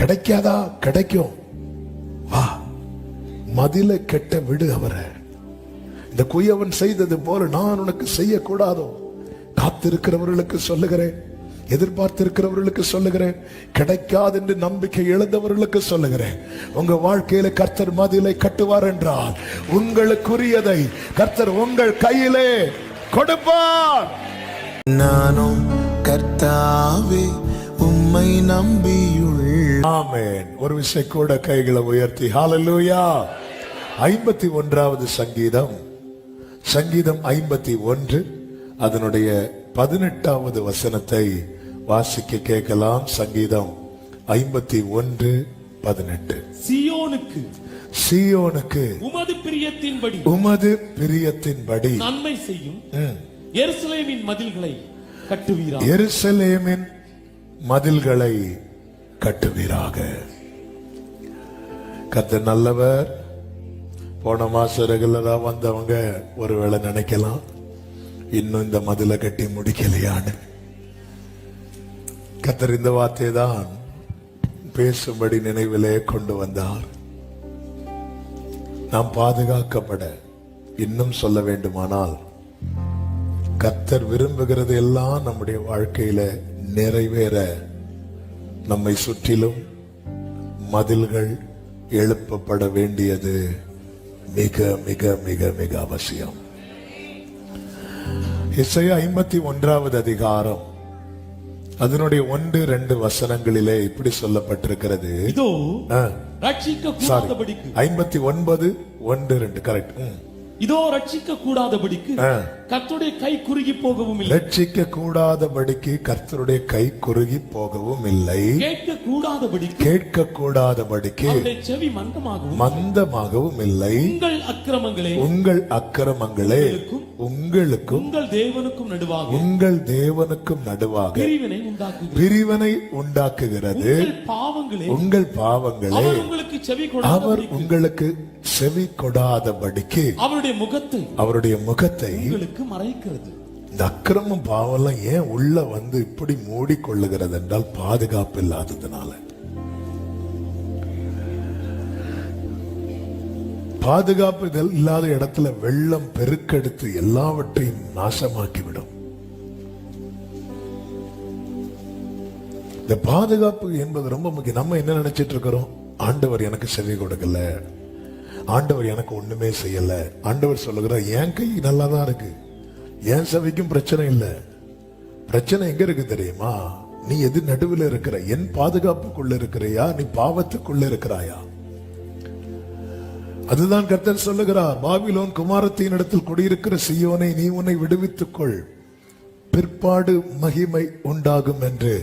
கிடைக்காதா? கிடைக்கும். வா, மதிலை கெட்ட விடு அவரை. இந்த குயவன் செய்தது போல நான் உனக்கு செய்யக்கூடாதோ? காத்திருக்கிறவர்களுக்கு சொல்லுகிறேன், எதிர்பார்த்திருக்கிறவர்களுக்கு சொல்லுகிறேன், கிடைக்காது என்று நம்பிக்கை இழந்தவர்களுக்கு சொல்லுகிறேன், உங்க வாழ்க்கையில கர்த்தர் மதிலை கட்டுவார் என்றால் உங்களுக்குரியதை கர்த்தர் உங்கள் கையிலே கொடுப்பார். நானும் கர்த்தாவே உம்மை நம்பியுள்ளேன். ஆமென். ஒரு விஷயம் கூட கைகளை உயர்த்தி ஹல்லேலூயா. 51வது சங்கீதம், சங்கீதம் 51 அதனுடைய 18வது வசனத்தை வாசிக்க கேட்கலாம். சங்கீதம் 51:18. சீயோனுக்கு உமது பிரியத்தின்படி நன்மை செய்யும் எருசலேமின் மதில்களை கட்டுவீராக. எருசலேமின் மதில்களை கட்டுவீராக. கர்த்தர் நல்லவர். போன மாசம் ரெகுலரா வந்தவங்க ஒருவேளை நினைக்கலாம், இன்னும் இந்த மதிலை கட்டி முடிக்கலையான்னு. கர்த்தர் இந்த வார்த்தை தான் பேசும்படி நினைவிலே கொண்டு வந்தார். நாம் பாதுகாக்கப்பட இன்னும் சொல்ல வேண்டுமானால் கர்த்தர் விரும்புகிறது எல்லாம் நம்முடைய வாழ்க்கையில நிறைவேற நம்மை சுற்றிலும் மதில்கள் எழுப்பப்பட வேண்டியது மிக மிக மிக மிக அவசியம். எசேயா 51வது அதிகாரம் அதனுடைய 1-2 வசனங்களிலே இப்படி சொல்லப்பட்டிருக்கிறது. இதோ ரட்சிக்க கூடாதபடிக்கு 59:1-2 கரெக்ட். இதோ ரட்சிக்க கூடாதபடிக்கு கர்த்தருடைய கை குறுகி போகவும் இல்லை. ரட்சிக்க கூடாதபடிக்கு கர்த்தருடைய கை குறுகி போகவும் இல்லை. கேட்க கூடாதபடிக்கு செவி மந்தமாகவும் இல்லை. உங்கள் அக்கிரமங்களே உங்களுக்கும் உங்கள் தேவனுக்கும் நடுவாக பிரிவினை உண்டாக்குகிறது. உங்கள் பாவங்களே அவர் உங்களுக்கு செவி கொடாதபடிக்கு அவருடைய முகத்தை மறைக்கிறது. இந்த அக்கிரமம் பாவம் ஏன் உள்ள வந்து இப்படி மூடிக்கொள்ளுகிறது என்றால் பாதுகாப்பு இல்லாததுனால. பாதுகாப்பு இல்லாத இடத்துல வெள்ளம் பெருக்கெடுத்து எல்லாவற்றையும் நாசமாக்கிவிடும். இந்த பாதுகாப்பு என்பது ரொம்ப முக்கியம். நம்ம என்ன நினைச்சிட்டு இருக்கிறோம்? ஆண்டவர் எனக்கு செவி கொடுக்கல, ஆண்டவர் எனக்கு ஒண்ணுமே செய்யல. ஆண்டவர் சொல்லுகிறார், என் கை நல்லாதான் இருக்கு, என் செவிக்கும் பிரச்சனை இல்லை. பிரச்சனை எங்க இருக்கு தெரியுமா? நீ எது நடுவில் இருக்கிற? என் பாதுகாப்புக்குள்ள இருக்கிறையா, நீ பாவத்துக்குள்ள இருக்கிறாயா? அதுதான் கர்த்தர் சொல்லுகிறார், பாபிலோன் குமாரத்தின் இடத்தில் குடியிருக்கிற சீயோனை, நீ உன்னை விடுவித்துக் கொள், பிற்பாடு மகிமை உண்டாகும் என்று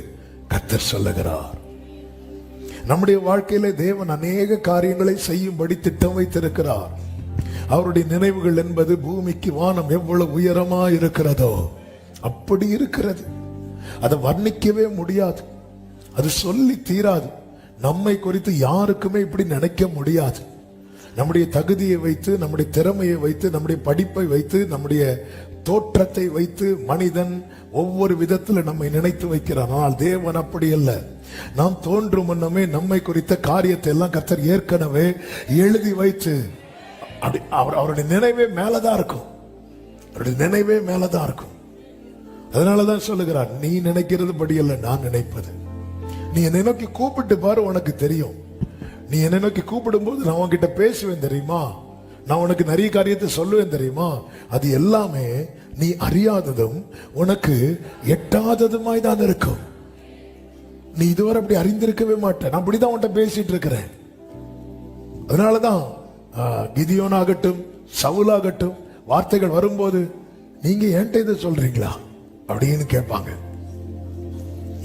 கர்த்தர் சொல்லுகிறார். நம்முடைய வாழ்க்கையில தேவன் அநேக காரியங்களை செய்யும்படி திட்டம் வைத்திருக்கிறார். அவருடைய நினைவுகள் என்பது பூமிக்கு வானம் எவ்வளவு உயரமா இருக்கிறதோ அப்படி இருக்கிறது. அதை வர்ணிக்கவே முடியாது, அது சொல்லி தீராது. நம்மை குறித்து யாருக்குமே இப்படி நினைக்க முடியாது. நம்முடைய தகுதியை வைத்து, நம்முடைய திறமையை வைத்து, நம்முடைய படிப்பை வைத்து, நம்முடைய தோற்றத்தை வைத்து மனிதன் ஒவ்வொரு விதத்தில் நம்மை நினைத்து வைக்கிறான். ஆனால் தேவன் அப்படி அல்ல. நாம் தோன்றும் முன்னமே நம்மை குறித்த காரியத்தை எல்லாம் கர்த்தர் ஏற்கனவே எழுதி வைத்து, அவருடைய நினைவே மேலதான் இருக்கும். அவருடைய நினைவே மேலதான் இருக்கும். அதனாலதான் சொல்லுகிறார், நீ நினைக்கிறது படி அல்ல நான் நினைப்பது. நீ என்னை நோக்கி கூப்பிட்டு பாரு, உனக்கு தெரியும். நீ என்னை நோக்கி கூப்பிடும் போது நான் உன்கிட்ட பேசுவேன் தெரியுமா, நான் உனக்கு நிறைய காரியத்தை சொல்லுவேன் தெரியுமா. அது எல்லாமே நீ அறியாததும் உனக்கு எட்டாததுமாய் தான் இருக்கும். நீ இதுவரை அப்படி அறிந்திருக்கவே மாட்டேன். நான் அப்படிதான் உன்கிட்ட பேசிட்டு இருக்கிறேன். அதனாலதான் கிதியோனாகட்டும் சவுலாகட்டும் வார்த்தைகள் வரும்போது, நீங்க என்கிட்ட இதை சொல்றீங்களா அப்படின்னு கேட்பாங்க.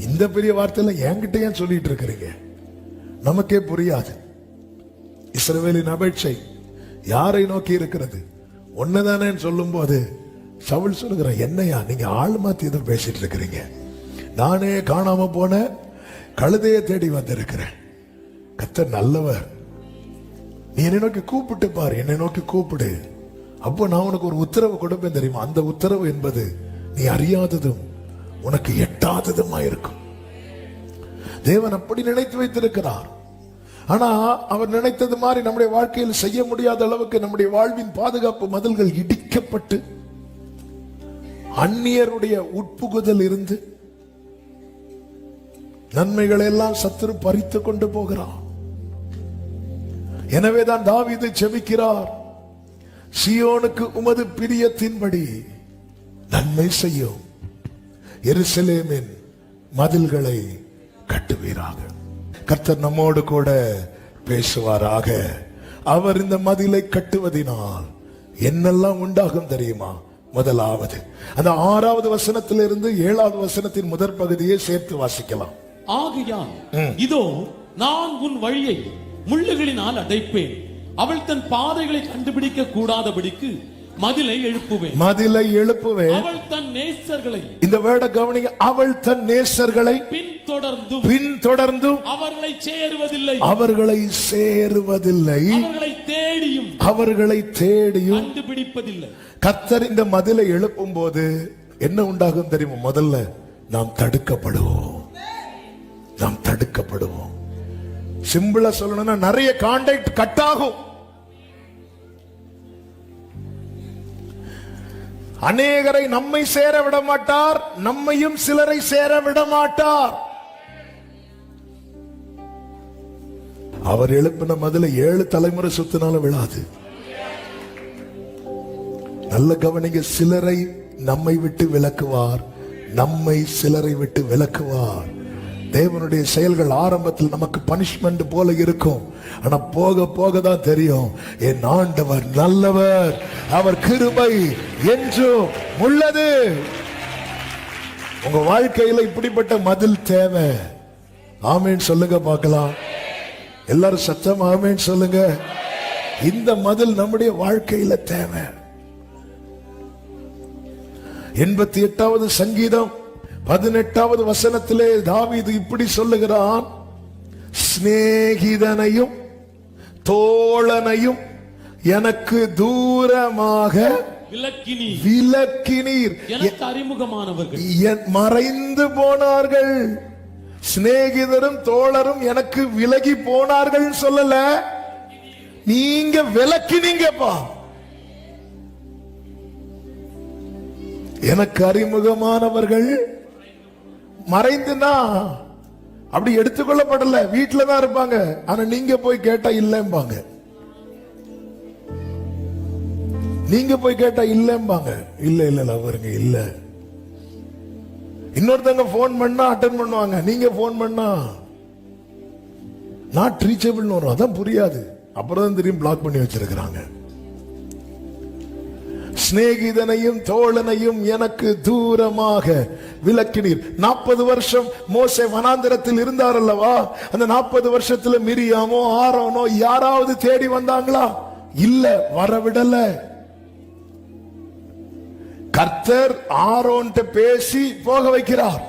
இந்த பெரிய வார்த்தையில என்கிட்ட ஏன் சொல்லிட்டு இருக்கிறீங்க? நமக்கே புரியாது. இஸ்ரவேலின் அபேட்சை யாரை நோக்கி இருக்கிறது? ஒன்னதானே சொல்லும் போது சவுல் சொல்லுகிறான், என்னையா நீங்க ஆள் மாத்தி எதுவும் பேசிட்டு இருக்கிறீங்க? நானே காணாம போன கழுதையை தேடி வந்திருக்கிறேன். கர்த்தர் நல்லவர். நீ என்னை நோக்கி கூப்பிட்டு பாரு, என்னை நோக்கி கூப்பிடு, அப்போ நான் உனக்கு ஒரு உத்தரவு கொடுப்பேன் தெரியுமா. அந்த உத்தரவு என்பது நீ அறியாததும் உனக்கு எட்டாததுமா இருக்கும். தேவன் அப்படி நினைத்து வைத்திருக்கிறார். ஆனா அவர் நினைத்தது மாதிரி நம்முடைய வாழ்க்கையில் செய்ய முடியாத அளவுக்கு நம்முடைய வாழ்வின் பாதுகாப்பு மதில்கள் இடிக்கப்பட்டு அந்நியருடைய உட்புகுதல் இருந்து நன்மைகளை எல்லாம் சத்துரு பறித்து கொண்டு போகிறார். எனவேதான் தாவீது ஜெபிக்கிறார், சீயோனுக்கு உமது பிரியத்தின்படி நன்மை செய்யும், எருசலேமின் மதில்களை கட்டுவீராக. கர்த்தர் நம்மோடு கூட பேசுவாராக. அவர் இந்த மதிலை கட்டுவதினால் என்னெல்லாம் உண்டாகும் தெரியுமா? முதலாவது அந்த 6வது வசனத்திலிருந்து 7வது வசனத்தின் முதற் பகுதியை சேர்த்து வாசிக்கலாம். ஆகையால் இதோ நான் உன் வழியை முள்ளுகளினால் அடைப்பேன், அவள் தன் பாதைகளை கண்டுபிடிக்க கூடாதபடிக்கு மதிலை எழுப்புவேன். மதிலை எழுப்புவேன். அவள் தன் நேசர்களை, இந்த வேர்டை கவனிங்க, அவள் தன் நேசர்களை பின்தொடர்ந்தும் அவர்களை சேருவதில்லை, அவர்களை தேடியும் கண்டுபிடிப்பதில்லை. கர்த்தர் இந்த மதிலை எழுப்பும் போது என்ன உண்டாகும் தெரியுமா? முதல்ல நாம் தடுக்கப்படுவோம். சிம்பிளா சொல்லணும்னா நிறைய கான்டாக்ட் கட் ஆகும். அநேகரை நம்மை சேர விட மாட்டார், நம்மையும் சிலரை சேர விட மாட்டார். அவர் எழுப்பின மதில 7 தலைமுறை சுத்தினாலும் விழாது. நல்ல கவனிங்க, சிலரை நம்மை விட்டு விலக்குவார், நம்மை சிலரை விட்டு விலக்குவார். தேவனுடைய செயல்கள் ஆரம்பத்தில் நமக்கு பனிஷ்மெண்ட் போல இருக்கும், ஆனா போக போக தான் தெரியும் என் ஆண்டவர் நல்லவர், அவர் கிருபை என்றும் உள்ளது. உங்க வாழ்க்கையில இப்படிப்பட்ட மதில் தேவை. ஆமேன் சொல்லுங்க பார்க்கலாம். எல்லாரும் சத்தம் ஆமேன் சொல்லுங்க. இந்த மதில் நம்முடைய வாழ்க்கையில தேவை. 88வது சங்கீதம் 18வது வசனத்திலே தாவீது இப்படி சொல்லுகிறான், சிநேகிதனையும் தோழனையும் எனக்கு தூரமாக விலக்கினீர், எனக்கு அறிமுகமானவர்கள் மறைந்து போனார்கள். சிநேகிதரும் தோழரும் எனக்கு விலகி போனார்கள் சொல்லல, நீங்க விலக்கினீங்கப்பா. எனக்கு அறிமுகமானவர்கள் மறைந்துனா அப்படி எடுத்துக்கொள்ளப்படல, வீட்டுல தான் இருப்பாங்க. ஆனா நீங்க போய் கேட்டா இல்லம்பாங்க, நீங்க போய் கேட்டா இல்லம்பாங்க. இல்ல அவருங்க இல்ல. இன்னொருத்தங்க போன் பண்ணா அட்டன் பண்ணுவாங்க, நீங்க போன் பண்ணா நாட் ரீச்சபிள் வரும். அதான் புரியாது, அப்புறம் தெரியும் பிளாக் பண்ணி வச்சிருக்கிறாங்க. சிநேகிதனையும் தோழனையும் எனக்கு தூரமாக விலக்கினீர். 40 வருஷம் மோசே வனாந்திரத்தில் இருந்தார் அல்லவா? அந்த 40 வருஷத்துல மிரியாமோ ஆரோனோ யாராவது தேடி வந்தாங்களா? இல்ல, வரவிடல. கர்த்தர் ஆரோன்ட்ட பேசி போக வைக்கிறார்.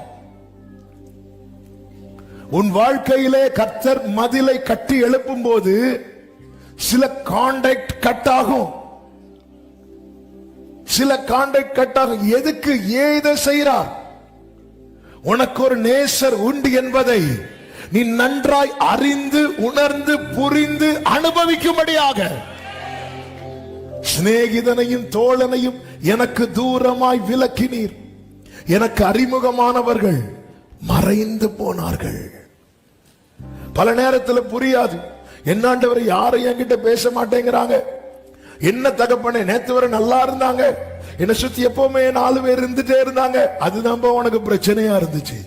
உன் வாழ்க்கையிலே கர்த்தர் மதிலை கட்டி எழுப்பும் போது சில கான்டாக்ட் கட் ஆகும், சில கான்டாக்ட் கட் ஆகும். எதுக்கு ஏதை செய்கிறார்? உனக்கு ஒரு நேசர் உண்டு என்பதை நீ நன்றாய் அறிந்து உணர்ந்து புரிந்து அனுபவிக்கும்படியாக. சிநேகிதனையும் தோழனையும் எனக்கு தூரமாய் விலக்கினீர், எனக்கு அறிமுகமானவர்கள் மறைந்து போனார்கள். பல நேரத்தில் புரியாது, என்னாண்டவர் யாரும் என்கிட்ட பேச மாட்டேங்கிறாங்க. என்ன தகப்பனே, நேத்து வரை நல்லா இருந்தாங்க, என்ன சுத்தி எப்பவுமே 4 பேர் இருந்துட்டே இருந்தாங்க, அதுதான் உனக்கு பிரச்சனையா இருந்துச்சு.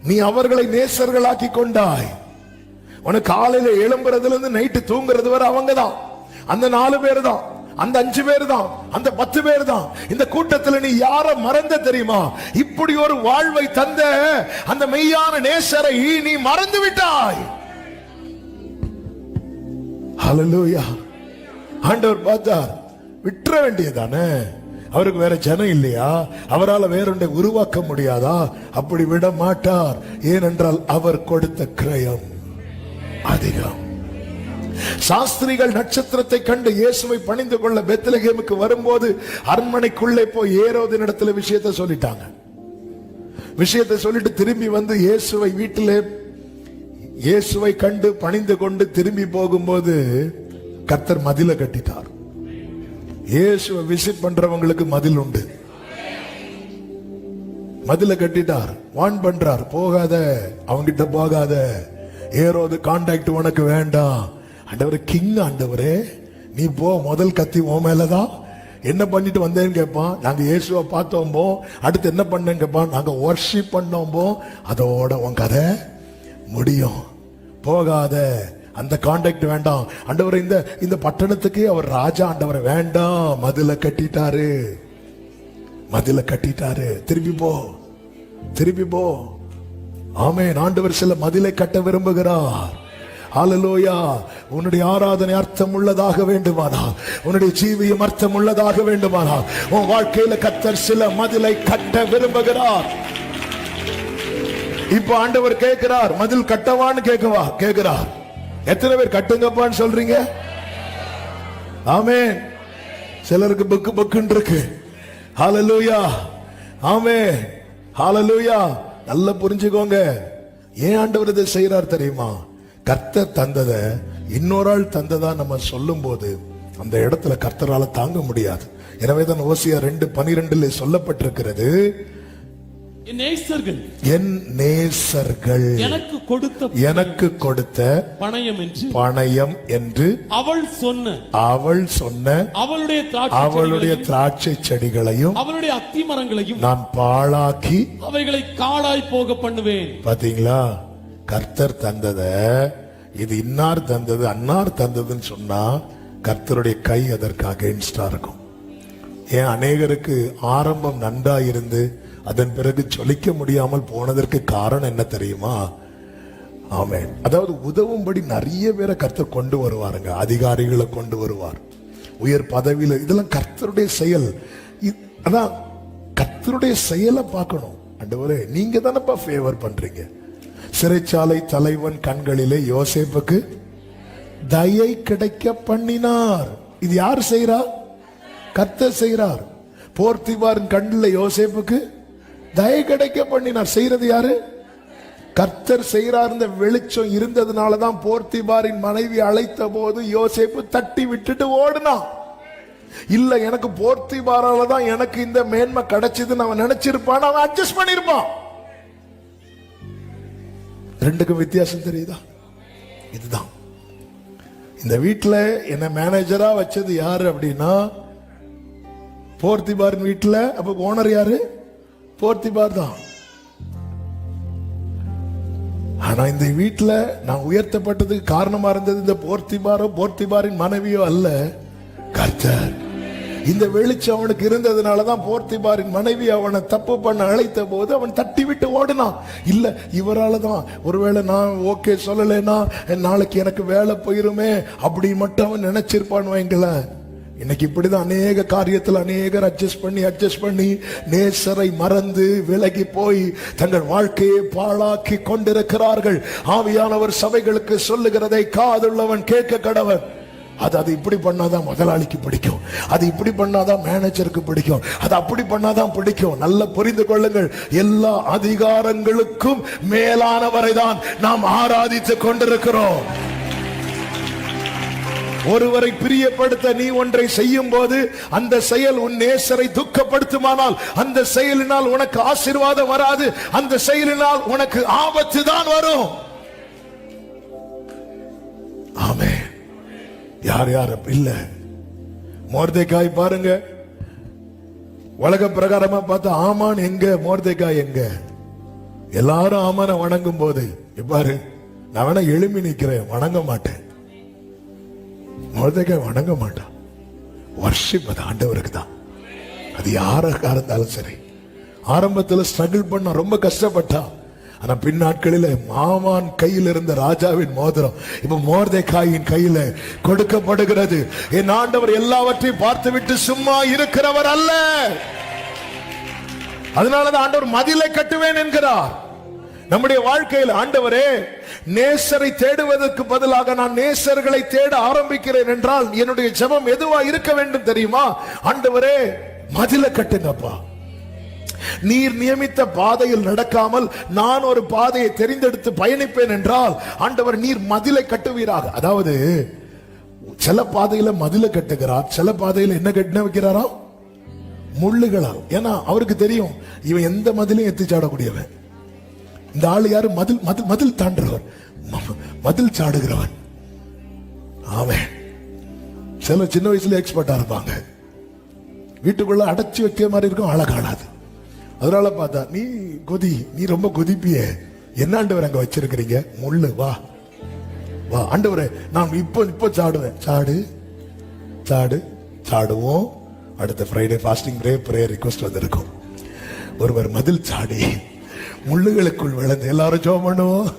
நீ அவர்களை நேசர்களாக்கி கொண்டாய். உனக்கு காலையில எழும்புறதுல இருந்து நைட்டு தூங்குறது வரை அவங்க தான், அந்த 4 பேர் தான், அந்த 5 பேர் தான், அந்த 10 பேர் தான். இந்த கூட்டத்தில் நீ யார மறந்த தெரியுமா? இப்படி ஒரு வாழ்வை தந்த அந்த மெய்யான நேசரை நீ மறந்து விட்டாய். ஹல்லேலூயா. ஆண்டவர் பார்த்தார், விட்டுற வேண்டியதானே, அவருக்கு வேற ஜனம் இல்லையா? அவரால் வேறொன்றை உருவாக்க முடியாதா? அப்படி விட மாட்டார். ஏனென்றால் அவர் கொடுத்த கிரயம் அதிகம். சாஸ்திரிகள் நட்சத்திரத்தை கண்டு இயேசுவை பணிந்து கொள்ள பெத்லகேமுக்கு வரும்போது அரண்மனைக்குள்ளே போய் ஏரோதின் இடத்துல விஷயத்தை சொல்லிட்டாங்க. விஷயத்தை சொல்லிட்டு திரும்பி வந்து இயேசுவை கண்டு பணிந்து கொண்டு திரும்பி போகும்போது கர்த்தர் மதிலை கட்டிட்டார். இயேசுவை விசிட் பண்றவங்களுக்கு மதில் உண்டு. மதில கட்டிட்டார், வான் பண்றார், போகாத, அவங்கிட்ட போகாத, ஏரோது கான்டாக்ட் உனக்கு வேண்டாம். ஆண்டவரே, கிங் ஆண்டவரே, நீ போ, முதல் கத்தி உன் மேலதான். என்ன பண்ணிட்டு வந்தேன்னு கேட்பான். நாங்க இயேசுவை பார்த்தோம்போ. அடுத்து என்ன பண்ணேன்னு கேட்பான். நாங்க வர்ஷிப் பண்ணோம்போ. அதோட உன் கதை முடியும். போகாத, அந்த கான்டாக்ட் வேண்டாம். ஆண்டவரை, இந்த பட்டணத்துக்கு அவர் ராஜா, ஆண்டவரை வேண்டாம். மதில கட்டிட்டாரு, மதில கட்டிட்டாரு. திருப்பி போ, திருப்பி போ. ஆமென். ஆண்டவர் சில மதிலை கட்ட விரும்புகிறார். ஹல்லேலூயா. உன்னுடைய ஆராதனை அர்த்தம் உள்ளதாக வேண்டுமானால், உன்னுடைய ஜீவியம் அர்த்தம் உள்ளதாக வேண்டுமானால், உன் வாழ்க்கையில கர்த்தர் சில மதிலை கட்ட விரும்புகிறார். இப்ப ஆண்டவர் கேட்கிறார், மதில் கட்டவான்னு கேட்கிறார். எத்தனை பேர் கட்டுங்கப்பான்னு சொல்றீங்க? ஆமென். சிலருக்கு பக்கு பக்குன்னு இருக்கு. ஹல்லேலூயா. ஆமென். ஹல்லேலூயா. நல்லா புரிஞ்சுக்கோங்க. ஏன் ஆண்டவர் இதை செய்யறார் தெரியுமா? கர்த்தர் தந்தத இன்னொரு ஆள் தந்ததா நம்ம சொல்லும் போது அந்த இடத்துல கர்த்தரால தாங்க முடியாது. எனவேதான் ஓசியா 2:12 சொல்லப்பட்டிருக்கிறது, என் நேசர்கள் எனக்கு கொடுத்த பணயம் என்று அவள் சொன்ன அவளுடைய திராட்சை செடிகளையும் அவளுடைய அத்தி மரங்களையும் நான் பாழாக்கி அவைகளை காடாய் போக பண்ணுவேன். பாத்தீங்களா? கர்த்தர் தந்தத இது இன்னார் தந்தது அன்னார் தந்ததுன்னு சொன்னா கர்த்தருடைய கை அதற்கு அகைன்ஸ்டா இருக்கும். ஏன் அநேகருக்கு ஆரம்பம் நன்றா இருந்து அதன் பிறகு சொல்லிக்க முடியாமல் போனதற்கு காரணம் என்ன தெரியுமா? ஆமென். அதாவது உதவும்படி நிறைய பேரை கர்த்தர் கொண்டு வருவாருங்க. அதிகாரிகளை கொண்டு வருவார், உயர் பதவியில. இதெல்லாம் கர்த்தருடைய செயல். அதான் கர்த்தருடைய செயலை பார்க்கணும். ஆண்டவரே, நீங்க தானப்பா ஃபேவர் பண்றீங்க. சிறைச்சாலை தலைவன் கண்களிலே யோசேப்புக்கு தயை கிடைக்க பண்ணினார். இது யார் செய்யறா? கர்த்தர் செய்யறார். போர்த்திபாரின் கண்ணில் யோசேப்புக்கு தயை கிடைக்க பண்ணினார். செய்யறது யாரு? கர்த்தர் செய்யறார். இந்த வெளிச்சம் இருந்ததுனாலதான் போர்த்திபாரின் மனைவி அழைத்த போது யோசேப்பு தட்டி விட்டுட்டு ஓடுனான். இல்ல, எனக்கு போர்த்திபாரால தான் எனக்கு இந்த மேன்மை கிடைச்சதுன்னு அவன் நினைச்சிருப்பான், அவன் அட்ஜஸ்ட் பண்ணிருப்பான். ரெண்டுக்கும் வித்தியாசம் தெரியுதா? இதுதான். இந்த வீட்டுல என்ன மேனேஜரா வச்சது யாரு அப்படின்னா போர்த்திபாரின் வீட்டுல. அப்ப ஓனர் யாரு? போர்த்திபார் தான். ஆனா இந்த வீட்டுல நான் உயர்த்தப்பட்டதுக்கு காரணமா இருந்தது இந்த போர்த்திபாரோ போர்த்திபாரின் மனைவியோ அல்ல, கர்த்தர். இந்த வெளிச்சம் அவனுக்கு இருந்ததுனாலதான் போர்த்திபாரின் மனைவி அவனை தப்பு பண்ண அழைத்த போது அவன் தட்டி விட்டு ஓடினான். இல்ல, இவரால தான். ஒருவேளை நான் ஓகே சொல்லலைன்னா நாளைக்கு எனக்கு வேலை போயிருமே அப்படி மட்டும் அவன் நினைச்சிருப்பான் வைங்களேன். இன்னைக்கு இப்படிதான் அநேக காரியத்தில் அநேகர் அட்ஜஸ்ட் பண்ணி நேசரை மறந்து விலகி போய் தங்கள் வாழ்க்கையை பாழாக்கி கொண்டிருக்கிறார்கள். ஆவியானவர் சபைகளுக்கு சொல்லுகிறதை காதுள்ளவன் கேட்க கடவன். அது இப்படி பண்ணாதான் முதலாளிக்கு பிடிக்கும், அது இப்படி பண்ணாதான் மேனேஜருக்கு பிடிக்கும், அது அப்படி பண்ணாதான் பிடிக்கும். நல்ல புரிந்து கொள்ளுங்கள், எல்லா அதிகாரங்களுக்கும் மேலானவரை தான் நாம் ஆராதித்துக் கொண்டிருக்கிறோம். ஒருவரை பிரியப்படுத்த நீ ஒன்றை செய்யும் போது அந்த செயல் உன் நேசரை துக்கப்படுத்துமானால் அந்த செயலினால் உனக்கு ஆசீர்வாதம் வராது, அந்த செயலினால் உனக்கு ஆபத்து தான் வரும். ஆமென். யார் இல்ல, மோர்தேக்காய் பாருங்க, உலக பிரகாரமா பார்த்தா ஆமான் எங்க, மோர்தேக்காய் எங்க? எல்லாரும் ஆமான வணங்கும் போது பாரு, நான் வேணா எழுப்பி நிக்கிறேன், வணங்க மாட்டேன். மோர்தேக்காய் வணங்க மாட்டான். வர்ஷிப் அது ஆண்டவருக்கு தான். அது யாராக இருந்தாலும் சரி. ஆரம்பத்தில் ஸ்ட்ரகிள் பண்ண ரொம்ப கஷ்டப்பட்டான். ஆனா பின் நாட்களில் மாமான் கையில் இருந்த ராஜாவின் மோதிரம் இப்ப மோர்தேக்காயின் கையில கொடுக்கப்படுகிறது. என் ஆண்டவர் எல்லாவற்றையும் பார்த்துவிட்டு சும்மா இருக்கிறவர் அல்ல. அதனாலதான் ஆண்டவர் மதிலை கட்டுவேன் என்கிறார். நம்முடைய வாழ்க்கையில் ஆண்டவரே, நேசரை தேடுவதற்கு பதிலாக நான் நேசர்களை தேட ஆரம்பிக்கிறேன் என்றால் என்னுடைய ஜெபம் எதுவா இருக்க வேண்டும் தெரியுமா? ஆண்டவரே, மதிலை கட்டுங்கப்பா. நீர் நியமித்த பாதையில் நடக்காமல் நான் ஒரு பாதையை தெரிந்தெடுத்து பயணிப்பேன் என்றால் ஆண்டவர் நீர் மதிலை கட்டுவீராக. அதாவது சில பாதையில மதிலை கட்டுகிறார், சில பாதையில என்ன கட்டின வைக்கிறாரா? முள்ளுகளால். ஏன்னா அவருக்கு தெரியும் இவன் எந்த மதிலையும் எத்தி சாடக்கூடியவன். இந்த ஆளு யாரு? மதில் மதில் மதில் தாண்டுறவன், மதில் சாடுகிறவன். அவன் சில சின்ன வயசுல எக்ஸ்பர்ட்டா இருப்பாங்க, வீட்டுக்குள்ள அடைச்சு வைக்க மாதிரி இருக்கும், ஆளை காணாது. அதனால பார்த்தா நீ ரொம்ப கொதிப்பிய, என்ன ஆண்டவர் அங்க வச்சிருக்கிறீங்க? முள்ளு. வா வா ஆண்டவரே, நான் இப்போ சாடுவேன். சாடு சாடு சாடுவோம். அடுத்த ஃப்ரைடே ஃபாஸ்டிங் பிரேயர் ரிக்வெஸ்ட் வந்திருக்கும். ஒருவர் மதில் சாடி முள்ளுகளுக்குள் விழுந்து எல்லாரும் ஜெபம் பண்ணுவோம்.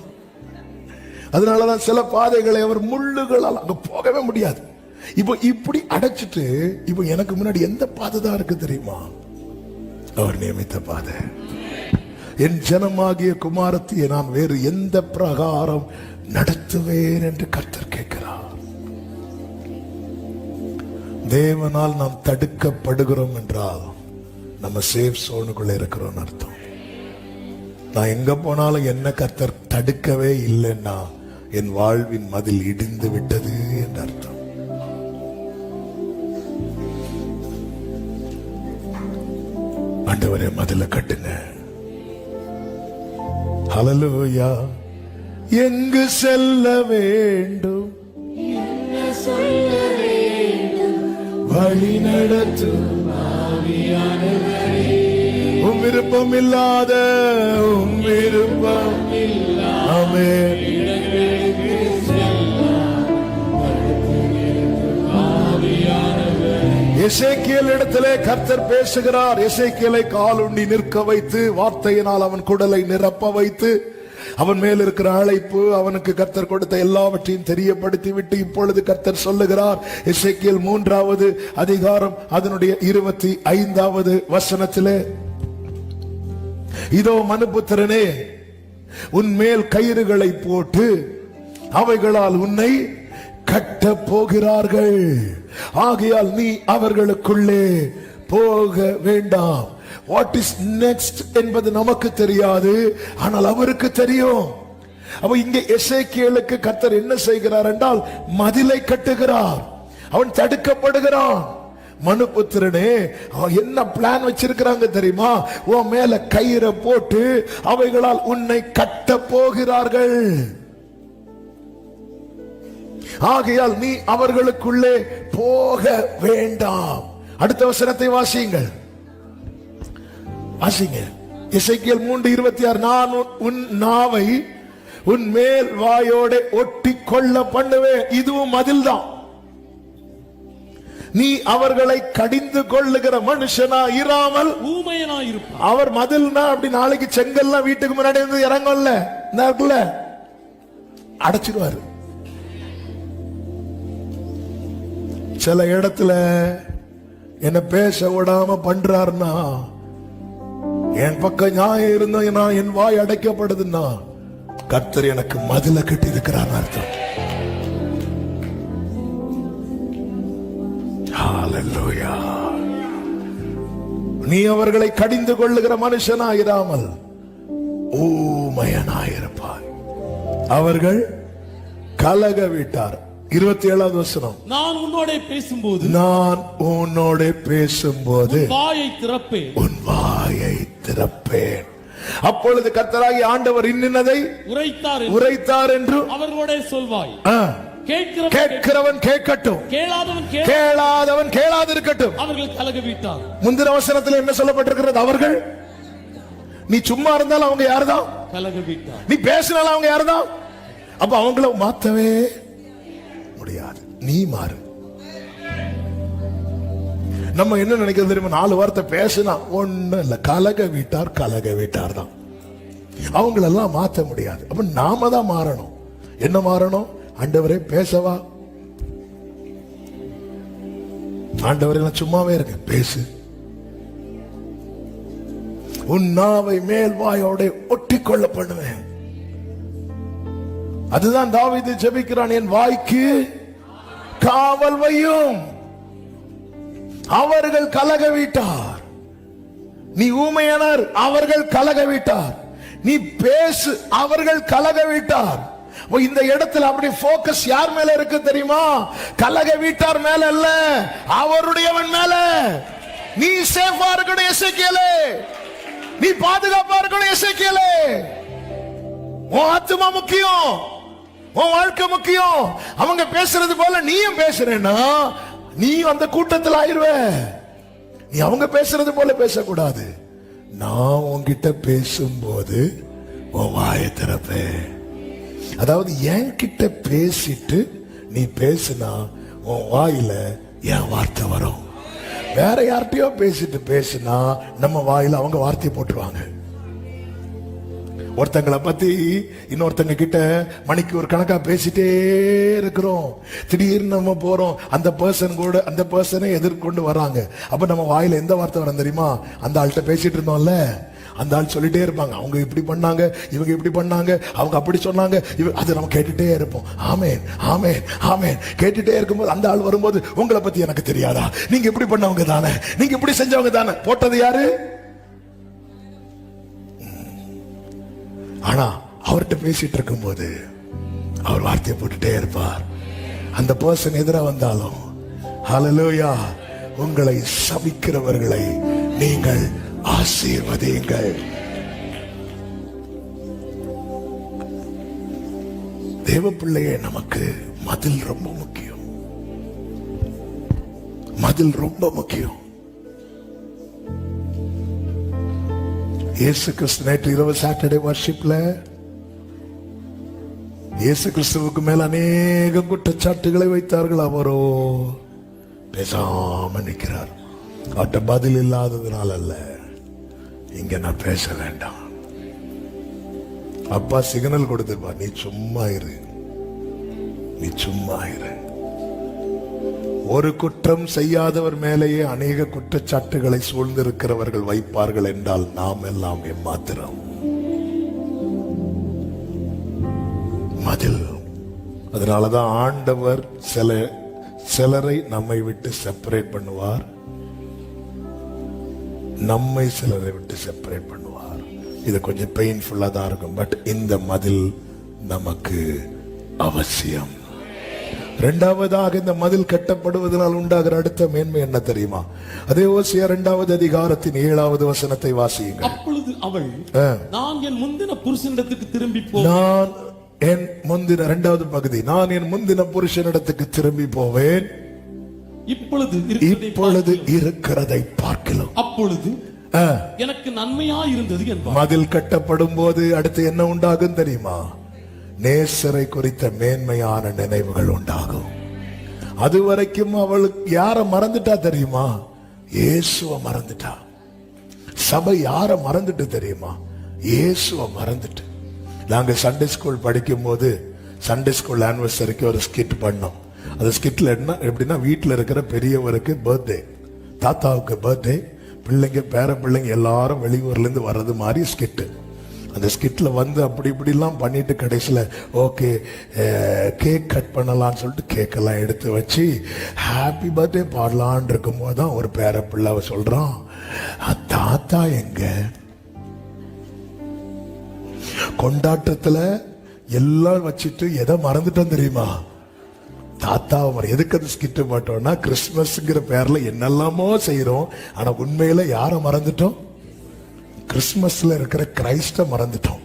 அதனாலதான் சில பாதைகளை அவர் முள்ளுகளால் அங்க போகவே முடியாது. இப்போ இப்படி அடைச்சிட்டு இப்போ எனக்கு முன்னாடி எந்த பாதை தான் இருக்கு தெரியுமா? அவர் நியமித்த பாதை. என் ஜனமாகிய குமாரத்தியை நான் வேறு எந்த பிரகாரம் நடத்துவேன் என்று கர்த்தர் கேட்கிறார். தேவனால் நாம் தடுக்கப்படுகிறோம் என்றால் நம்ம சேஃப் சோனுக்குள்ள இருக்கிறோம் அர்த்தம். நான் எங்க போனாலும் என்ன கர்த்தர் தடுக்கவே இல்லைன்னா என் வாழ்வின் மதில் இடிந்து விட்டது என்று அர்த்தம். ஆண்டவரே மதில கட்டுங்க. ஹல்லேலூயா. எங்கு செல்ல வேண்டும் வழி நடத்தும் உம் விருப்பம் இல்லாத உம் விருப்பம் ஆமென். எசேக்கியேல் இடத்திலே கர்த்தர் பேசுகிறார். எசேக்கியேலை காலுண்டி நிற்க வைத்து வார்த்தையினால் அவன் குடலை நிரப்ப வைத்து அவன் மேல் இருக்கிற அழைப்பு, அவனுக்கு கர்த்தர் கொடுத்த எல்லாவற்றையும் தெரியப்படுத்தி விட்டு இப்பொழுது கர்த்தர் சொல்லுகிறார். எசேக்கியேல் 3வது அதிகாரம் அதனுடைய 25வது வசனத்திலே, இதோ மனுபுத்திரனே, உன் மேல் கயிறுகளை போட்டு அவைகளால் உன்னை கட்ட போகிறார்கள். ஆகையால் நீ அவர்களுக்குள்ளே போக வேண்டாம். வாட் இஸ் நெக்ஸ்ட் என்பது நமக்கு தெரியாது, ஆனால் அவருக்கு தெரியும். அப்ப இங்க எசேக்கியேலுக்கு கர்த்தர் என்ன செய்கிறார் என்றால் மதிலை கட்டுகிறார். அவன் தடுக்கப்படுகிறான். மனுபுத்திரனே, அவன் என்ன பிளான் வச்சிருக்கிறாங்க தெரியுமா? உன் மேல கயிறை போட்டு அவைகளால் உன்னை கட்ட போகிறார்கள். ஆகையால் நீ அவர்களுக்குள்ளே போக வேண்டாம். அடுத்த வசனத்தை வாசியுங்கள். வாசிங்க. எசேக்கியேல் 3:26. நான் உன் நாவை உன் மேல் வாயோட ஒட்டி கொள்ள பண்ணுவேன். இதுவும் மதில் தான். நீ அவர்களை கடிந்து கொள்ளுகிற மனுஷனா இராமல் ஊமையனா இருப்பார். அவர் மதில்னா அப்படி நாளைக்கு செங்கல்லாம் வீட்டுக்கு முன்னாடி இருந்து இறங்கல, அடைச்சிருவாரு. சில இடத்துல என்ன பேச விடாம பண்றாருன்னா, என் பக்கம் நியாயம் இருந்தா நான் என் வாய் அடைக்கப்படுதுன்னா கர்த்தர் எனக்கு மதில கட்டி இருக்கிறார் அர்த்தம். ஹல்லேலூயா. நீ அவர்களை கடிந்து கொள்ளுகிற மனுஷனாயிராமல் ஊமையனாயிருப்பாய். அவர்கள் கலக விட்டார். 27வது வசனம். நான் உன்னோட பேசும்போது வாயை திறப்பேன், உன் வாயை திறப்பேன். அப்பொழுது கர்த்தராகிய ஆண்டவர் இன்னதை உரைத்தார் என்று அவர்களோட சொல்வாய். கேட்கிறவன் கேட்கட்டும், கேளாதவன் கேளாதிருக்கட்டும். அவர்கள் கலக விட்டார். முந்தின வசனத்தில் என்ன சொல்லப்பட்டிருக்கிறது? அவர்கள். நீ சும்மா இருந்தாலும் அவங்க யாருதான்? கலக விட்டார். நீ பேசினாலும் அவங்க யாருதான்? அப்ப அவங்கள மாத்தவே முடியாது. நீ மாறு. நம்ம என்ன நினைக்கிறது தெரியுமா? 4 வார்த்தை பேசினா ஒண்ணு இல்ல, கலக வீட்டார் தான். அவங்களெல்லாம் மாத்த முடியாது. அப்ப நாம தான் மாறணும். என்ன மாறணும்? ஆண்டவரே பேசவா? ஆண்டவரே நான் சும்மாவே இருக்கேன், பேசு. உன் நாவை மேல் வாயோட ஒட்டிக்கொள்ள பண்ணுவேன். அதுதான் தாவீது ஜெபிக்கிறான், என் வாய்க்கு காவல் வையும். அவர்கள் கலக வீட்டார். நீ ஊமையானார், அவர்கள் கலக விட்டார். நீ பேசு, அவர்கள் கலக விட்டார். இந்த இடத்துல அப்படி போக்கஸ் யார் மேல இருக்கு தெரியுமா? கலக வீட்டார் மேல அல்ல, அவருடையவன் மேல. நீ சேஃபா இருக்கணும் எசேக்கியேலே, நீ பாதுகாப்பா இருக்கணும் எசேக்கியேலே. உன் ஆத்துமா முக்கியம், உன் வாழ்க்கை முக்கியம். அவங்க பேசுறது போல நீயும் பேசுறேன்னா நீயும் அந்த கூட்டத்தில் ஆயிருவ. நீ அவங்க பேசுறது போல பேசக்கூடாது. நான் உன்கிட்ட பேசும்போது உன் வாயை திறப்பேன். அதாவது என்கிட்ட பேசிட்டு நீ பேசுனா உன் வாயில என் வார்த்தை வரும். வேற யார்கிட்டயோ பேசினா நம்ம வாயில அவங்க வார்த்தையை போட்டுருவாங்க. ஒருத்தங்களை பத்தி இன்னொருத்தங்க கிட்ட மணிக்கு ஒரு கணக்கா பேசிட்டே இருக்கிறோம். திடீர்னு நம்ம போறோம், அந்த பர்சன் கூட அந்த பர்சனை எதிர்கொண்டு வராங்க. அப்ப நம்ம வாயில எந்த வார்த்தை வரும் தெரியுமா? அந்த ஆள்கிட்ட பேசிட்டு இருந்தோம்ல, அந்த ஆள் சொல்லிட்டே இருப்பாங்க, அவங்க இப்படி பண்ணாங்க, இவங்க இப்படி பண்ணாங்க, அவங்க அப்படி சொன்னாங்க, அது நம்ம கேட்டுட்டே இருப்போம். ஆமேன் ஆமேன் ஆமேன் கேட்டுட்டே இருக்கும்போது அந்த ஆள் வரும்போது, உங்களை பத்தி எனக்கு தெரியாதா, நீங்க இப்படி பண்ணவங்க தானே, நீங்க இப்படி செஞ்சவங்க தானே. போட்டது யாரு? ஆனா அவர்கிட்ட பேசிட்டு இருக்கும் போது அவர் வார்த்தையை போட்டுட்டே இருப்பார். அந்த பர்சன் எதிராக வந்தாலும், ஹல்லேலூயா, உங்களை சபிக்கிறவர்களை நீங்கள் ஆசீர்வதியுங்கள். தேவ பிள்ளையே, நமக்கு மதில் ரொம்ப முக்கியம். மதில் ரொம்ப முக்கியம். இயேசு கிறிஸ்து நேற்று இரவு சாட்டர்டே வர்ஷிப்ல இயேசு கிறிஸ்துவுக்கு மேல் அநேக குற்றச்சாட்டுகளை வைத்தார்கள். அவரோ பேசாம நிற்கிறார். அவர்கிட்ட பதில் இல்லாததுனால அல்ல, இங்க நான் பேச வேண்டாம். அப்பா சிக்னல் கொடுத்திருப்பா, நீ சும்மா இரு, நீ சும்மா இரு. ஒரு குற்றம் செய்யாதவர் மேலேயே அநேக குற்றச்சாட்டுகளை சூழ்ந்திருக்கிறவர்கள் வைப்பார்கள் என்றால் நாம் எல்லாம் எம்மாத்திரம். மதில். அதனாலதான் ஆண்டவர் சிலரை நம்மை விட்டு செப்பரேட் பண்ணுவார், நம்மை சிலரை விட்டு செப்பரேட் பண்ணுவார். இது கொஞ்சம் பெயின்ஃபுல்லா தான் இருக்கும். பட் இந்த மதில் நமக்கு அவசியம். இரண்டாவதாக, இந்த மதில் கட்டப்படுவதனால் உண்டாகிற அடுத்த மேன்மை என்ன தெரியுமா? அதே ஓசியா 2வது அதிகாரத்தின் 7வது வசனத்தை வாசியுங்கள். அப்பொழுது அவள், நான் என் முந்தின புருஷனிடத்துக்கு திரும்பி போவேன். நான் என் முந்தின 2வது பகுதி, நான் என் முந்தின புருஷனிடத்துக்கு திரும்பி போவேன். இப்பொழுது இருக்கிறதை பார்க்கலாம். அப்பொழுது எனக்கு நன்மையா இருந்தது என்பார். மதில் கட்டப்படும் போது அடுத்து என்ன உண்டாகும் தெரியுமா? நேசரை குறித்த மேன்மையான நினைவுகள் உண்டாகும். அதுவரைக்கும் அவளுக்கு யார மறந்துட்டா தெரியுமா? இயேசுவை மறந்துட்டா. சபை யார மறந்துட்டு தெரியுமா? இயேசுவை மறந்துட்டு. நாங்க சண்டே ஸ்கூல் படிக்கும் போது சண்டே ஸ்கூல் ஆனிவர்சரிக்கு ஒரு ஸ்கிட் பண்ணோம். அந்த ஸ்கிட்ல என்ன எப்படின்னா, வீட்டுல இருக்கிற பெரியவருக்கு பர்த்டே, தாத்தாவுக்கு பர்த்டே, பிள்ளைங்க பேர பிள்ளைங்க எல்லாரும் வெளியூர்ல இருந்து வர்றது மாதிரி ஸ்கிட்டு. அந்த ஸ்கிட்ல வந்து அப்படி இப்படி எல்லாம் பண்ணிட்டு கடைசியில ஓகே கேக் கட் பண்ணலாம்னு சொல்லிட்டு கேக் எல்லாம் எடுத்து வச்சு ஹாப்பி பர்த்டே பாடலான் இருக்கும் போதுதான் ஒரு பேர பிள்ளை சொல்றான், தாத்தா எங்க? கொண்டாட்டத்துல எல்லாம் வச்சுட்டு எதை மறந்துட்டோம் தெரியுமா? தாத்தாவை. எதுக்கு அது ஸ்கிட் மாட்டோம்னா, கிறிஸ்துமஸ்ங்கிற பேர்ல என்னெல்லாமோ செய்யறோம், ஆனா உண்மையில யார மறந்துட்டோம்? கிறிஸ்துமஸ்ல இருக்கிற கிரைஸ்ட மறந்துட்டோம்.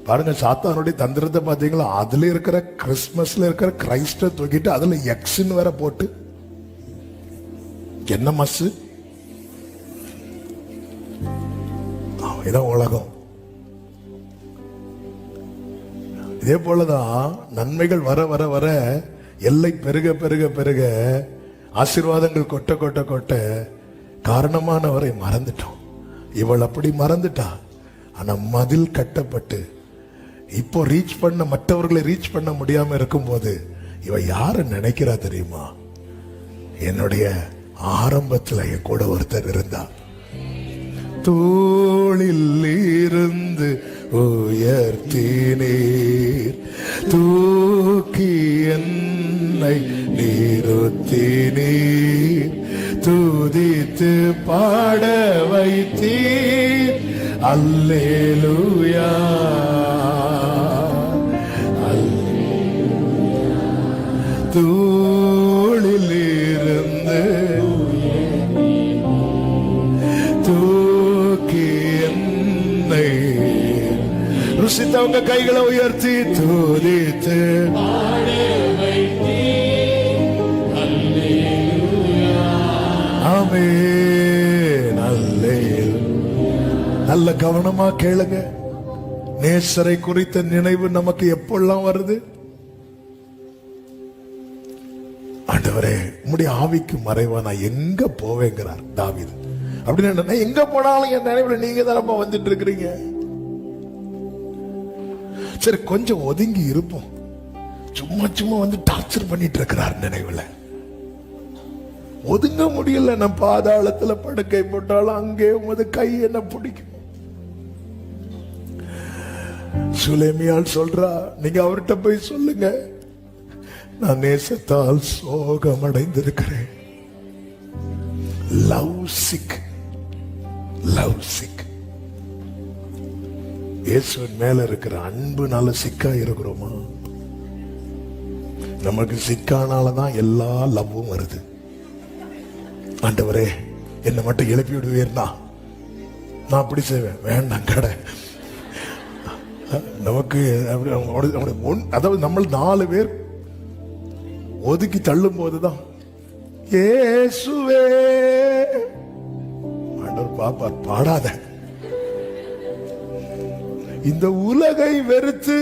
பாருங்க, சாத்தானுடைய தந்திரத்தை பாத்தீங்களா? அதுல இருக்கிற கிறிஸ்துமஸ்ல இருக்கிற கிரைஸ்ட தூக்கிட்டு அதுல எக்ஸ்ன்னு வேற போட்டு, என்ன மஸ், இதான் உலகம். இதே போலதான் நன்மைகள் வர வர வர, எல்லை பெருக பெருக பெருக, ஆசீர்வாதங்கள் கொட்ட கொட்ட கொட்ட காரணமானவரை மறந்துட்டோம். இவள் அப்படி மறந்துட்டா. ஆனா மதில் கட்டப்பட்டு இப்போ ரீச் பண்ண, மற்றவர்களை ரீச் பண்ண முடியாம இருக்கும் போது இவ யார நினைக்கிறா தெரியுமா? என்னுடைய ஆரம்பத்துல என் கூட ஒருத்தர் இருந்தா, தோளில் இருந்து உயர்த்தினீர், தூக்கி என்னை நிறுத்தினீர், துதித்து பாட வைத்தீர். அல்லேலூயா தூளில் இருந்து தூக்கி என்னை ருசித்தவங்க கைகளை உயர்த்தி துதித்து ஆமென். நல்ல கவனமா கேளுங்க. நேசரை குறித்த நினைவு நமக்கு எப்பெல்லாம் வருது? ஆண்டவரே உம்முடைய ஆவிக்கு மறைவா நான் எங்க போவேங்கிறார் தாவீது. அப்படின்னு எங்க போனாலும் என் நினைவுல நீங்க தானப்பா வந்துட்டு இருக்கிறீங்க. சரி கொஞ்சம் ஒதுங்கி இருப்போம். சும்மா சும்மா வந்து டார்ச்சர் பண்ணிட்டு இருக்கிறார் நினைவுல. ஒதுங்க முடியல. நான் பாதாளத்துல படுக்கை போட்டாலும் அங்கே உமது கை என்ன பிடிக்கும். சுலேமியால் சொல்றா, நீங்க அவர்கிட்ட போய் சொல்லுங்க, நான் நேசத்தால் சோகம் அடைந்திருக்கிறேன். Love sick. இயேசுவின் மேல இருக்கிற அன்புனால சிக்கா இருக்கிறோமா? நமக்கு சிக்கானாலதான் எல்லா லவ்வும் வருது. ஆண்டவரே என்னை மட்டும் எழுப்பி விடுவீர்னா நான் அப்படி செய்வேன். வேண்டாம் கடை நமக்கு அதாவது நம்ம 4 பேர் ஒதுக்கி தள்ளும் போதுதான் இயேசுவே ஆண்டவர் பாப்பார். பாடாத. இந்த உலகை வெறுத்து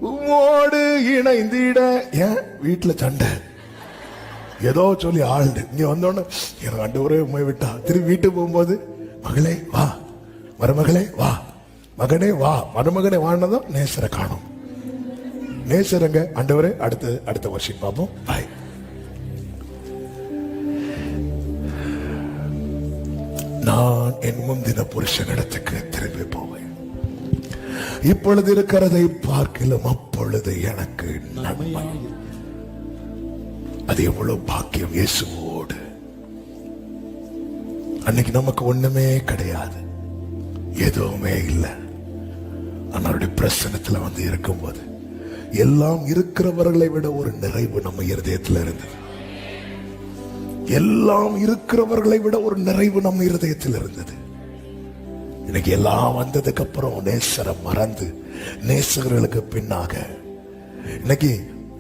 உம்மோடு இணைந்திட. ஏன் வீட்டுல சண்டை ஏதோ சொல்லி ஆள்டு இங்க வந்தோன்னு எனக்கு ஆண்டவரே உண்மை விட்டா. திரும்பி வீட்டுக்கு போகும்போது மகளே வா, மருமகளே வா, மகனே வா, மருமகனே வானதும் நேசரை காணும். நேசரங்க ஆண்டவரே அடுத்த வருஷம் பார்ப்போம். பாய். நான் என் முந்தின புருஷனிடத்துக்கு திரும்பி போவேன். இப்பொழுது இருக்கிறதை பார்க்கிலும் அப்பொழுது எனக்கு நன்மை. அது எவ்வளவு பாக்கியம் இயேசுவோடு. அன்னைக்கு நமக்கு ஒண்ணுமே கிடையாது, எதுவுமே இல்லை. அவருடைய பிரசன்னத்துல வந்து இருக்கும்போது எல்லாம் இருக்கிறவர்களை விட ஒரு நிறைவு நம்ம இருதயத்தில் இருந்தது. எல்லாம் இருக்கிறவர்களை விட ஒரு நிறைவு நம்ம இருதயத்தில் இருந்தது. இன்னைக்கு எல்லாம் வந்ததுக்கு அப்புறம் நேசரை மறந்து நேசர்களுக்கு பின்னாக இன்னைக்கு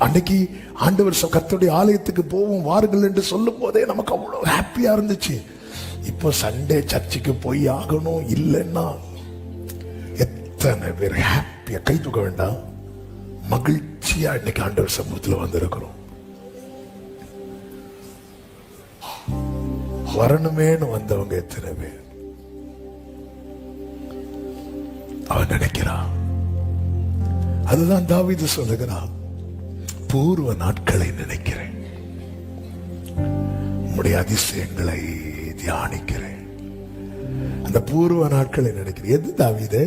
அன்னைக்கு ஆண்டவர் கர்த்தருடைய ஆலயத்துக்கு போவோம் வாருங்கள் என்று சொல்லும் போதே நமக்கு அவ்வளவு ஹாப்பியா இருந்துச்சு. இப்போ சண்டே சர்ச்சுக்கு போய் ஆகணும் இல்லைன்னா எத்தனை பேர் ஹாப்பியா கை தூக்க வேண்டாம், மகிழ்ச்சியா இன்னைக்கு ஆண்டவர் சமூகத்தில் வந்திருக்கிறோம். வரணுமேனு வந்தவங்க எத்தனை பேர் அவன் நினைக்கிறான். அதுதான் தாவீது சொல்லுகிறான், பூர்வ நாட்களை நினைக்கிறேன், உம்முடைய அதிசயங்களை தியானிக்கிறேன். அந்த பூர்வ நாட்களை நினைக்கிறேன். எது தாவீது?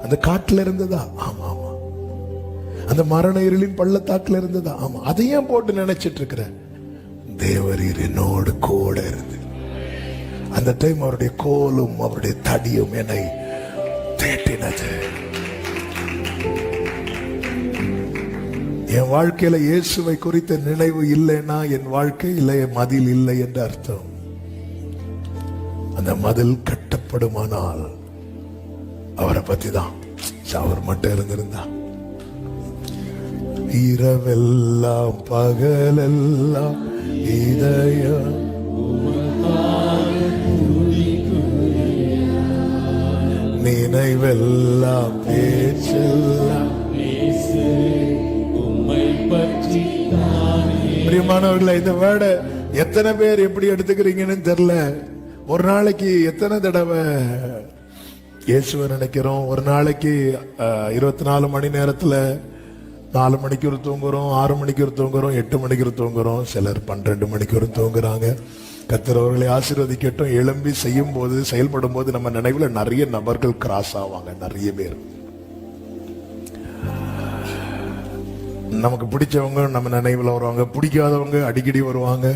அந்த காட்டுல இருந்ததா? ஆமா ஆமா. அந்த மரண இருளின் பள்ளத்தாக்குல இருந்ததா? ஆமா. அதையும் போட்டு நினைச்சிட்டு இருக்கிற தேவரீர் என்னோடு கூட இருந்து அந்த டைம் அவருடைய கோலும் அவருடைய தடியும் என்னை தேட்டினது. என் வாழ்க்கையில இயேசுவை குறித்த நினைவு இல்லைன்னா என் வாழ்க்கையில மதில் இல்லை என்று அர்த்தம். அந்த மதில் கட்டப்படுமானால் அவரை பத்தி தான். அவர் மட்டும் இருந்திருந்தா இரவெல்லாம் பகலெல்லாம் இதயம் நினைவெல்லாம் பேச்செல்லாம். பிரியமானவர்களே, இந்த வேர்டை எத்தனை பேர் எப்படி எடுத்துக்கிறீங்கன்னு தெரியல. ஒரு நாளைக்கு எத்தனை தடவை இயேசுவை நினைக்கிறோம்? ஒரு நாளைக்கு 24 மணி நேரத்துல 4 மணிக்கு ஒரு தூங்குறோம், 6 மணிக்கு ஒரு தூங்குறோம், 8 மணிக்கு ஒரு தூங்குறோம், சிலர் 12 மணிக்கு ஒரு தூங்குறாங்க. கர்த்தர் அவர்களை ஆசீர்வதிக்கட்டும். எழும்பி செய்யும் போது செயல்படும் போது நம்ம நினைவுல நிறைய நபர்கள் கிராஸ் ஆவாங்க. நிறைய பேர் நமக்கு பிடிச்சவங்க நம்ம நினைவுல வருவாங்க, பிடிக்காதவங்க அடிக்கடி வருவாங்க.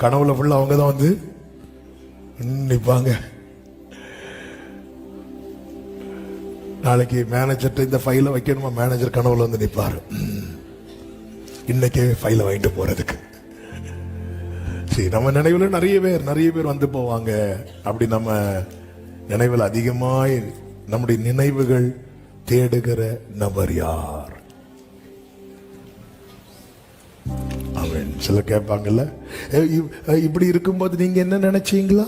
கனவுல ஃபுல்லா அவங்க தான் வந்து நிப்பாங்க. நாளைக்கு மேனேஜர்ட்ட இந்த ஃபைலை வைக்கணுமா, மேனேஜர் கனவுல வந்து நிப்பாரு, இன்னைக்கே ஃபைலை வாங்கிட்டு போறதுக்கு. சரி, நம்ம நினைவுல நிறைய பேர் வந்து போவாங்க. அப்படி நம்ம நினைவில் அதிகமாய் நம்முடைய நினைவுகள் தேடுகிற நபர் யார்? அவன் சில கேட்பாங்கல்ல, இப்படி இருக்கும்போது நீங்க என்ன நினைச்சீங்களா?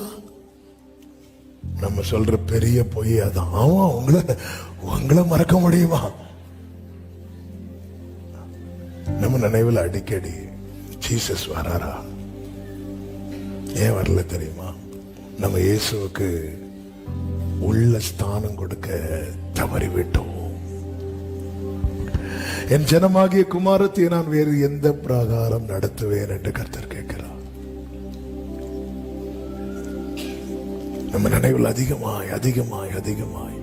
நம்ம சொல்ற பெரிய பொய் அதான். ஆமா, உங்களை மறக்க முடியுமா? நம்ம நினைவில் அடிக்கடி ஜீசஸ் வராரா? ஏன் வரல தெரியுமா? நம்ம இயேசுவுக்கு உள்ள ஸ்தானம் கொடுக்க தவறிவிட்டோம். என் ஜனமாகிய குமாரத்தை நான் வேறு எந்த பிரகாரம் நடத்துவேன் என்று கர்த்தர் கேட்கிறார். நம்ம நினைவில் அதிகமாய்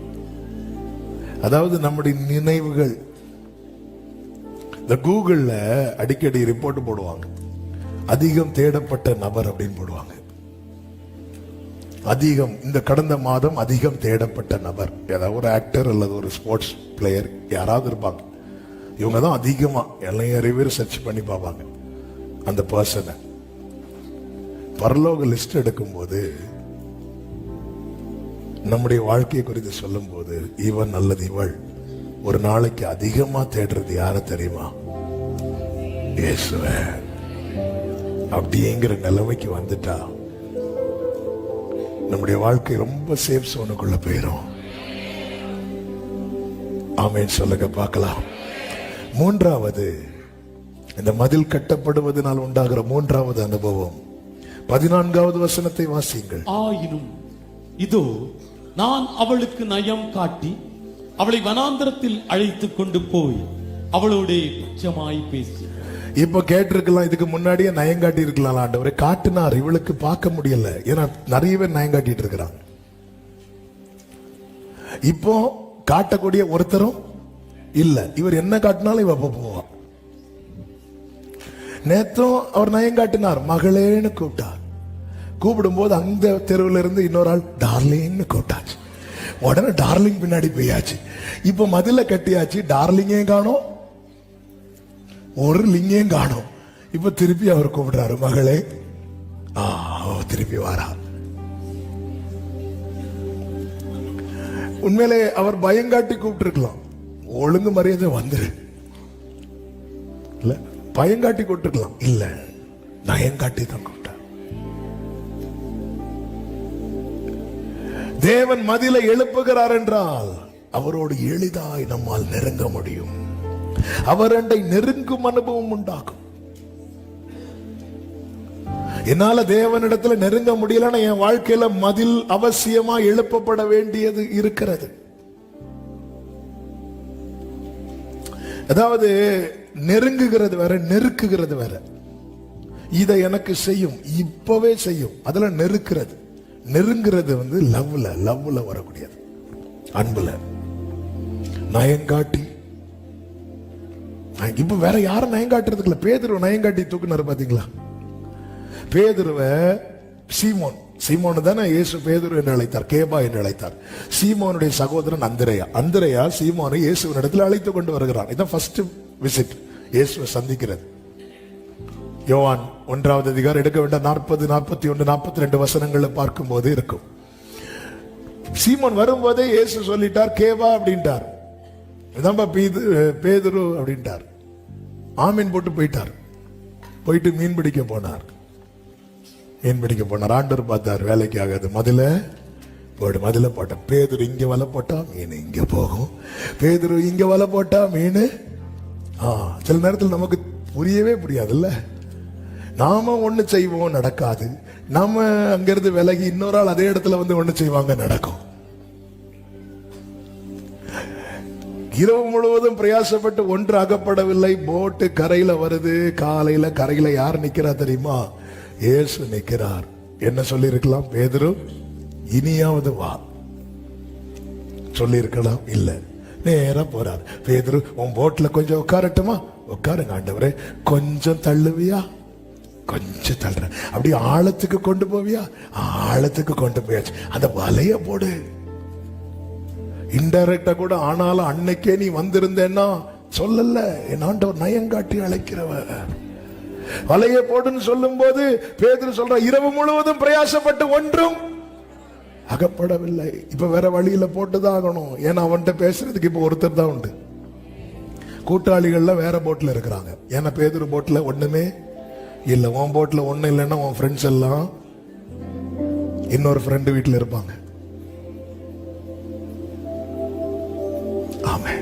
அதாவது நம்முடைய நினைவுகள். இந்த கூகுள்ல அடிக்கடி ரிப்போர்ட் போடுவாங்க, அதிகம் தேடப்பட்ட நபர் அப்படின்னு போடுவாங்க. அதிகம், இந்த கடந்த மாதம் அதிகம் தேடப்பட்ட நபர், ஏதாவது ஒரு ஆக்டர் அல்லது ஒரு ஸ்போர்ட்ஸ் பிளேயர் யாராவது இருப்பாங்க. இவங்க தான் அதிகமா நிறைய பேர் சர்ச் பண்ணி பார்ப்பாங்க அந்த பர்சனை. பரலோக லிஸ்ட் எடுக்கும் போது நம்முடைய வாழ்க்கையை குறித்து சொல்லும் போது, இவன் அல்லது இவள் ஒரு நாளைக்கு அதிகமா தேடுறது யார தெரியுமா? இயேசுவே. அப்படிங்கிற நிலைமைக்கு வந்துட்டா நம்முடைய வாழ்க்கை ரொம்ப சேஃப் சோனுக்குள்ள போயிரும். ஆமென் சொல்லுங்க பார்க்கலாம். மூன்றாவது, இந்த மதில் கட்டப்படுவதனால் உண்டாகிற மூன்றாவது அனுபவம் 14வது வசனத்தை வாசியுங்கள். ஆயினும் இதோ நான் அவளுக்கு நயம் காட்டி அவளை வனாந்தரத்தில் அழைத்து கொண்டு போய் அவளோட உச்சமாய் பேசி. இப்ப கேட்டிருக்கலாம், இதுக்கு முன்னாடியே நயம் காட்டி இருக்கலாம். ஆண்டவரே காட்டினார், இவளுக்கு பார்க்க முடியல. ஏன்னா நிறைய பேர் நயம் காட்டிட்டு இருக்கிறாங்க. இப்போ காட்டக்கூடிய ஒருத்தரும் இல்ல. இவர் என்ன காட்டினாலும் இவ போவா. நேத்தும் அவர் நயம் காட்டினார், மகளேன்னு கூப்பிட்டார். கூப்பிடும் போது அந்த தெருவில் இருந்து இன்னொரு ஆள் டார்லிங்னு கூப்பிட்டாச்சு. உடனே டார்லிங் பின்னாடி போயாச்சு. இப்ப மதில கட்டியாச்சு, டார்லிங்கே காணோம், ஒரு லிங்கையும் காணோம். இப்ப திருப்பி அவர் கூப்பிடுறாரு, மகளே. திருப்பி வாரா. உண்மையிலே அவர் பயங்காட்டி கூப்பிட்டு இருக்கலாம், ஒழுங்கு மரியாதை வந்துரு, இல்ல பயங்காட்டி கூப்பிட்டுருக்கலாம். இல்ல, நயங்காட்டி தான் கூப்பிட்டார். தேவன் மதிலை எழுப்புகிறார் என்றால் அவரோடு எளிதாய் நம்மால் நெருங்க முடியும். அவரண்டை நெருங்கும் அனுபவம் உண்டாகும். என்னால தேவனிடத்துல நெருங்க முடியலன்னா என் வாழ்க்கையில மதில் அவசியமா எழுப்பப்பட வேண்டியது இருக்கிறது. அதாவது நெருங்குகிறது வேற, நெருக்குகிறது வேற. இதை எனக்கு செய்யும், இப்பவே செய்யும். அதுல நெருக்கிறது, நெருங்குறது வந்து லவ்ல வரக்கூடியது, அன்புல. நயங்காட்டி, இப்ப வேற யாரும் நயங்காட்டுறதுக்கு இல்ல. பேதுருவ நயங்காட்டி தூக்குனாரு பாத்தீங்களா? பேதுருவ சீமோன் தானே இயேசு பேதுரு என்று அழைத்தார், கேபா என்று அழைத்தார். சீமோனுடைய சகோதரன் அந்திரேயா சீமோனை இயேசுவின் இடத்துல அழைத்து கொண்டு வருகிறான். இதான் ஃபர்ஸ்ட் விசிட், இயேசுவை சந்திக்கிறது. யோவான் 1வது அதிகாரம் எடுக்க வேண்டாம், 40, 41, 42 வசனங்களை பார்க்கும் போது இருக்கும். சீமோன் வரும்போதே இயேசு சொல்லிட்டார், கேபா அப்படின்ட்டார், இதான்பா பேதுரு அப்படின்ட்டார். ஆமீன் போட்டு போயிட்டார். போயிட்டு மீன் பிடிக்க போனார். ஆண்டவர் பார்த்தார், வேலைக்கு ஆகாது, மதில போட்ட. பேதுரு இங்க வலை போட்டா மீன் இங்க போகும், பேதுரு இங்க வலை போட்டா மீன். சில நேரத்தில் நமக்கு புரியவே புரியாதுல்ல. நாம ஒண்ணு செய்வோம், நடக்காது. நாம அங்கிருந்து விலகி இன்னொரு ஆள் அதே இடத்துல வந்து ஒண்ணு செய்வாங்க, நடக்கும். இரவு முழுவதும் பிரயாசப்பட்டு ஒன்று அகப்படவில்லை. போட்டு கரையில வருது. காலையில கரையில யார் நிக்கிறா தெரியுமா? இயேசு நிக்கிறார். என்ன சொல்லி இருக்கலாம்? பேதுரு இனியாவது வா சொல்லி இருக்கலாம். இல்ல, நேரா போறார். பேதுரு உன் போட்ல கொஞ்சம் உட்காரட்டுமா? உட்காருங்க ஆண்டவரே. கொஞ்சம் தள்ளுவியா? கொஞ்சம் தள்ளுற. அப்படி ஆழத்துக்கு கொண்டு போவியா? ஆழத்துக்கு கொண்டு போயாச்சு. அந்த வலைய போடு. இன்டைரக்டா கூட ஆனாலும் அன்னைக்கே நீ வந்திருந்தேன்னா சொல்லல, என் ஆண்டவர் நயங்காட்டி அழைக்கிறவர். வலைய போடுன்னு சொல்லும் போது பேதுரு சொல்ற, இரவு முழுவதும் பிரயாசப்பட்டு ஒன்றும் அகப்படவில்லை. இப்ப வேற வழியில போட்டுதான் ஆகணும். ஏன்னா அவன்கிட்ட பேசுறதுக்கு இப்ப ஒருத்தர் தான் உண்டு. கூட்டாளிகள்ல வேற போட்ல இருக்கிறாங்க. ஏன்னா பேதுரு போட்ல ஒண்ணுமே இல்ல. உன் போட்ல ஒண்ணு இல்லைன்னா உன் ஃப்ரெண்ட்ஸ் எல்லாம் இன்னொரு ஃப்ரெண்டு வீட்டுல இருப்பாங்க. ஆமே.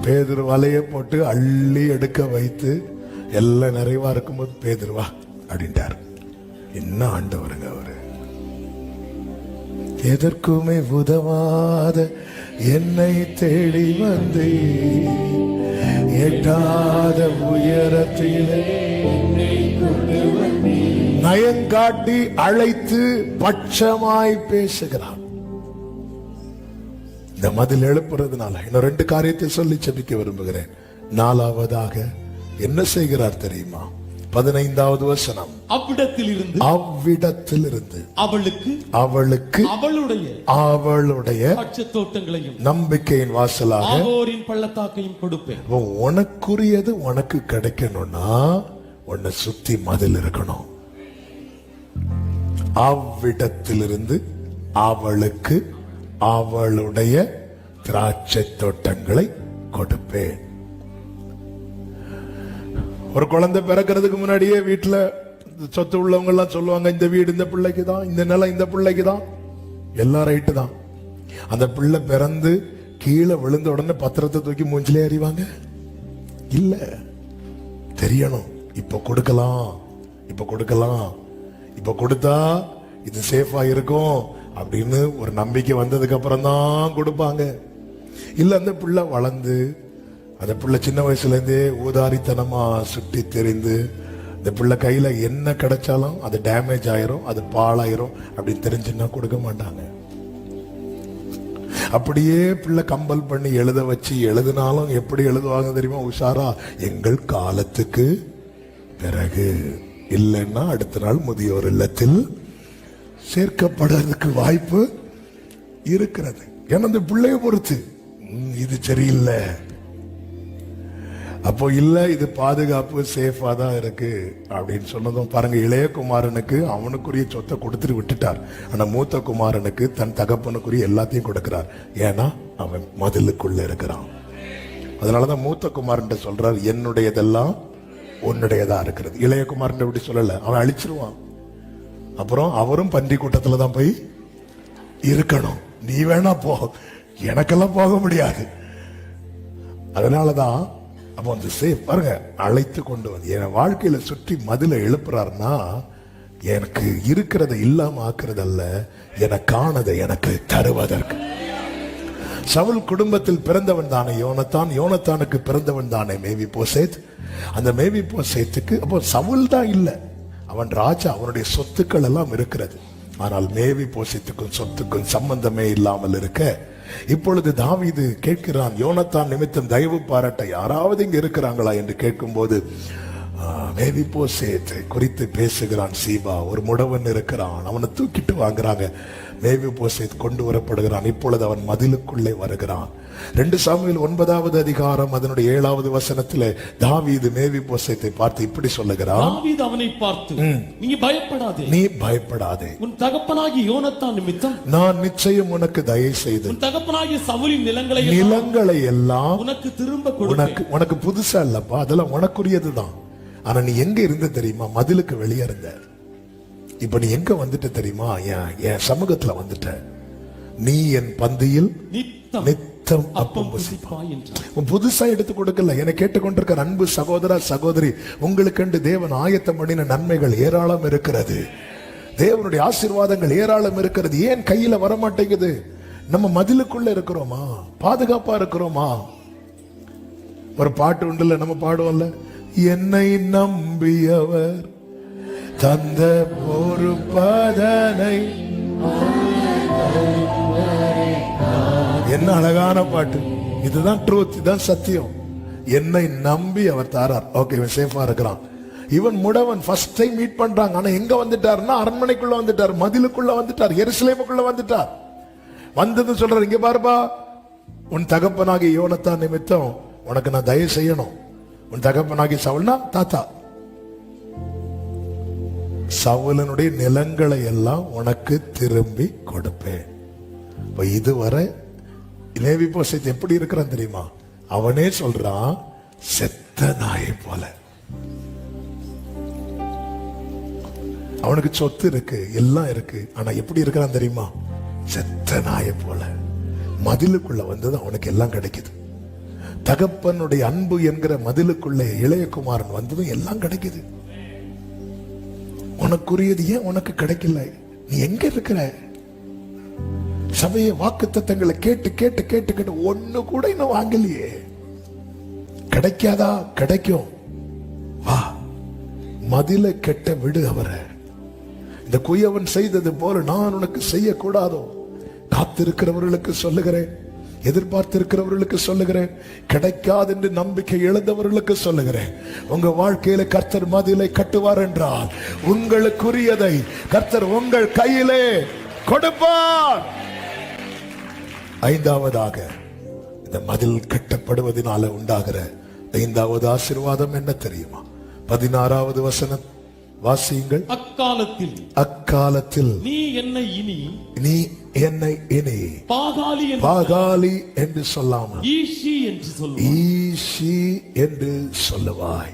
பேதுரு வலைய போட்டு அள்ளி எடுக்க வைத்து எல்லாம் நிறைவா இருக்கும்போது பேதுருவா அப்படின்ட்டார். என்ன ஆண்டவருங்க அவரு. எதற்குமே உதவாத என்னை தேடி வந்து எட்டாத உயரத்தில் நயங்காட்டி அழைத்து பட்சமாய் பேசுகிறார். இந்த மதில் எழுப்புறதுனால இன்னும் 2 காரியத்தை சொல்லி செபிக்க விரும்புகிறேன். 4வதாக என்ன செய்கிறார் தெரியுமா? 15வது வசனம். அவ்விடத்திலிருந்து அவளுக்கு அவளுடைய தோட்டங்களையும் நம்பிக்கையின் வாசலாக பள்ளத்தாக்கையும் கொடுப்பேன். உனக்குரியது உனக்கு கிடைக்கணும்னா உன்னை சுத்தி மதில் இருக்கணும். அவ்விடத்திலிருந்து அவளுக்கு அவளுடைய திராட்சை தோட்டங்களை கொடுப்பேன். ஒரு குழந்தை பிறக்கிறதுக்கு முன்னாடியே வீட்டுல சொத்து உள்ளவங்க எல்லாம் சொல்லுவாங்க, இந்த வீடு இந்த பிள்ளைக்கு தான், இந்த நிலம் இந்த பிள்ளைக்கு தான். எல்லாம் ரைட்டு தான். அந்த பிள்ளை பிறந்து கீழே விழுந்த உடனே பத்திரத்தை தூக்கி மூஞ்சிலே அறிவாங்க இல்ல. தெரியணும், இப்ப கொடுக்கலாம், இப்ப கொடுக்கலாம், இப்ப கொடுத்தா இது சேஃபா இருக்கும் அப்படின்னு ஒரு நம்பிக்கை வந்ததுக்கு அப்புறம் தான் கொடுப்பாங்க. இல்ல அந்த பிள்ளை வளர்ந்து அந்த பிள்ளை சின்ன வயசுல இருந்தே ஊதாரித்தனமா சுட்டி தெரிந்து இந்த பிள்ளை கையில என்ன கிடைச்சாலும் அது டேமேஜ் ஆயிரும், அது பாழாயிரும் அப்படின்னு தெரிஞ்சுன்னா கொடுக்க மாட்டாங்க. அப்படியே பிள்ளை கம்பல் பண்ணி எழுத வச்சு எழுதினாலும் எப்படி எழுதுவாங்க தெரியுமா? உஷாரா, எங்கள் காலத்துக்கு பிறகு, இல்லைன்னா அடுத்த நாள் முதியோர் இல்லத்தில் சேர்க்கப்படுறதுக்கு வாய்ப்பு இருக்கிறது. ஏன்னா அந்த பிள்ளைய பொறுத்து இது சரியில்லை, அப்போ இல்ல இது பாதுகாப்பு சேஃபா தான் இருக்கு அப்படின்னு சொன்னதும் பாருங்க. இளைய குமாரனுக்கு அவனுக்குரிய சொத்தை கொடுத்துட்டு விட்டுட்டார். ஆனா மூத்த குமாரனுக்கு தன் தகப்பனுக்குரிய எல்லாத்தையும் கொடுக்கிறார். ஏன்னா அவன் மதிலுக்குள்ள இருக்கிறான். அதனாலதான் மூத்த குமாரன் சொல்றார், என்னுடையதெல்லாம் உன்னுடையதா இருக்கிறது. இளைய குமாரன் எப்படி சொல்லல, அவன் அழிச்சிருவான். அப்புறம் அவரும் பன்றி கூட்டத்துல தான் போய் இருக்கணும். நீ வேணா போ, எனக்கெல்லாம் போக முடியாது. அதனாலதான் அப்போ அந்த சேஃப் பாருங்க, அழைத்து கொண்டு வந்து என் வாழ்க்கையில சுற்றி மதில எழுப்புறாருன்னா எனக்கு இருக்கிறத இல்லாம ஆக்குறதல்ல, எனக்கானதை எனக்கு தருவதற்கு. சவுல் குடும்பத்தில் பிறந்தவன் தானே யோனத்தான், யோனத்தானுக்கு பிறந்தவன் தானே மேவிபோசேத். அந்த மேவிபோசேத்துக்கு அப்போ சவுல் தான் இல்ல, அவன் ராஜா, அவனுடைய சொத்துக்கள் எல்லாம் இருக்கிறது. ஆனால் மேவிபோசேத்துக்கும் சொத்துக்கும் சம்பந்தமே இல்லாமல் இருக்க இப்பொழுது தாவீது கேட்கிறான், யோனத்தான் நிமித்தம் தயவு பாராட்ட யாராவது இங்க இருக்கிறாங்களா என்று கேட்கும் போது மேவிபோசேத்தை குறித்து பேசுகிறான். சீபா ஒரு முடவன் இருக்கிறான், அவனை தூக்கிட்டு வாங்குறாங்க. மேவிபோசேத் கொண்டு வரப்படுகிறான். இப்பொழுது அவன் மதிலுக்குள்ளே வருகிறான். 2 சாமுவேல் 9வது அதிகாரம் அதனுடைய 7வது வசனத்திலே தாவீது மேவிபோசேத்தை பார்த்து இப்படி சொல்லுகிறான். தாவீது அவனை பார்த்து, நீ பயப்படாதே, நீ பயப்படாதே, உன் தகப்பனாகிய யோனத்தான் நிமித்தம் நான் நிச்சயம் உனக்கு தயை செய்து உன் தகப்பனாகிய சவுலின் நிலங்களை எல்லாம் உனக்கு திரும்ப கொடுப்பேன். உனக்கு புதுசா இல்லப்பா, அதெல்லாம் உனக்குரியதுதான். ஆனா நீ எங்க இருந்த தெரியுமா? மதிலுக்கு வெளியே இருந்த. இப்ப நீ எங்க வந்துட்ட தெரியுமா? என் சமூகத்துல வந்துட்ட. நீ என் பந்தியில் நித்தம் அப்பம் புசிப்பாய். புதுசா எடுத்து கொடுக்கல. என்னை கேட்டுக்கொண்டிருக்கிற அன்பு சகோதர சகோதரி, உங்களுக்கு தேவன் ஆயத்தம் பண்ணின நன்மைகள் ஏராளம் இருக்கிறது. தேவனுடைய ஆசீர்வாதங்கள் ஏராளம் இருக்கிறது. ஏன் கையில வரமாட்டேங்குது? நம்ம மதிலுக்குள்ள இருக்கிறோமா? பாதுகாப்பா இருக்கிறோமா? ஒரு பாட்டு உண்டுல, நம்ம பாடுவோம்ல, என்னை நம்பியவர் தந்த ஒரு பதனை. என்ன அழகான பாட்டு! இதுதான் ட்ரூத், இதுதான் சத்தியம். என்னை நம்பி அவர் தாரார். ஓகே, இவன் சேஃபா இருக்கிறான். இவன் முடவன் ஃபர்ஸ்ட் டைம் மீட் பண்றாங்க. ஆனா எங்க வந்துட்டாருன்னா அரண்மனைக்குள்ள வந்துட்டார், மதிலுக்குள்ள வந்துட்டார், எருசலேமுக்குள்ள வந்துட்டார். வந்தது சொல்றாரு, இங்க பாருப்பா, உன் தகப்பனாகிய யோனத்தான் நிமித்தம் உனக்கு நான் தயவு செய்யணும். உன் தகப்பனாகிய சவுல்னா தாத்தா, சவுலனுடைய நிலங்களை எல்லாம் உனக்கு திரும்பி கொடுப்பேன். இதுவரை மேவிபோசேத் எப்படி இருக்கிறான் தெரியுமா? அவனே சொல்றான், செத்த நாயை போல. அவனுக்கு சொத்து இருக்கு, எல்லாம் இருக்கு, ஆனா எப்படி இருக்கிறான் தெரியுமா? செத்த நாயை போல. மதிலுக்குள்ள வந்தது அவனுக்கு எல்லாம் கிடைக்குது. தகப்பனுடைய அன்பு என்கிற மதிலுக்குள்ள இளையகுமாரன் வந்ததும் எல்லாம் கிடைக்குது. உனக்குரியது ஏன் உனக்கு கிடைக்கல? நீ எங்க இருக்கிற? சபைய வாக்குத்தத்தங்களை கேட்டு கேட்டு கேட்டு கேட்டு ஒண்ணு கூட இன்னும் வாங்கலையே. கிடைக்காதா? கிடைக்கும். வா, மதில கெட்ட விடு அவரை. இந்த குயவன் செய்தது போல நான் உனக்கு செய்யக்கூடாதோ? காத்திருக்கிறவர்களுக்கு சொல்லுகிறேன், எதிர்பார்த்திருக்கிறவர்களுக்கு சொல்லுகிறேன், கிடைக்காது என்று நம்பிக்கை இழந்தவர்களுக்கு சொல்லுகிறேன், உங்க வாழ்க்கையில கர்த்தர் மதிலை கட்டுவார் என்றால் உங்களுக்குரியதை கர்த்தர் உங்கள் கையிலே கொடுப்பார். ஐந்தாவதாக, இந்த மதில் கட்டப்படுவதனால உண்டாகிற ஐந்தாவது ஆசீர்வாதம் என்ன தெரியுமா? 16வது வசனம் வாசியுங்கள். அக்காலத்தில் நீ என்னை இனி பாகாலி என்று சொல்லாமல் ஈஷி என்று சொல்லுவாய்.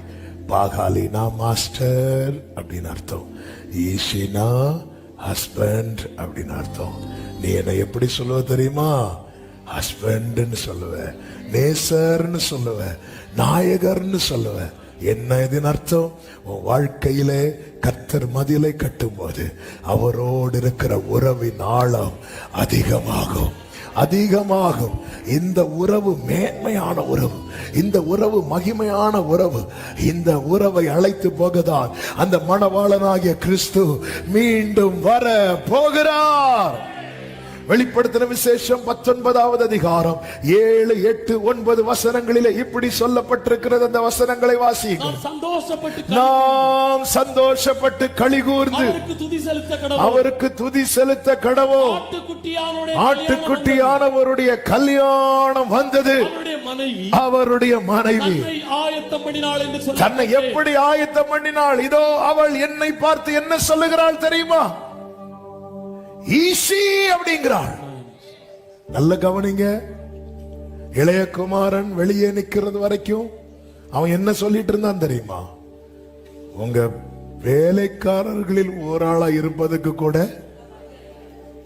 பாகாலினா மாஸ்டர் அப்படின்னு அர்த்தம், ஈஷினா ஹஸ்பண்ட் அப்படின்னு அர்த்தம். நீ என்னை எப்படி சொல்லுவ தெரியுமா? ஹஸ்பண்ட்னு சொல்லுவ, நேசர்னு சொல்லுவ, நாயகர்னு சொல்லுவ. என்ன இதன் அர்த்தம்? உன் வாழ்க்கையிலே கர்த்தர் மதிலை கட்டும் போது அவரோடு இருக்கிற உறவின் ஆழம் அதிகமாகும், அதிகமாகும். இந்த உறவு மேன்மையான உறவு, இந்த உறவு மகிமையான உறவு. இந்த உறவை அழைத்து போகதான் அந்த மணவாளனாகிய கிறிஸ்து மீண்டும் வர போகிறார். வெளிப்படுத்தின விசேஷம் 19வது அதிகாரம் 7, 8, 9 வசனங்களிலே இப்படி சொல்லப்பட்டிருக்கிறது. அந்த வசனங்களை வாசியுங்கள். நாம் சந்தோஷப்பட்டு களிகூர்ந்து அவருக்கு துதி செலுத்த கடவோம். ஆட்டுக்குட்டியானவருடைய கல்யாணம் வந்தது. அவருடைய மனைவி தன்னை எப்படி ஆயத்தம் பண்ணினாள்? இதோ அவள் என்னை பார்த்து என்ன சொல்லுகிறாள் தெரியுமா? ஈசி அப்படிங்கிறாள். நல்ல கவனிங்க. இளையகுமாரன் வெளியே நிக்கிறது வரைக்கும் அவன் என்ன சொல்லிட்டு இருந்தான் தெரியுமா? உங்க வேலைக்காரர்களில் ஒரு ஆளா இருப்பதுக்கு கூட.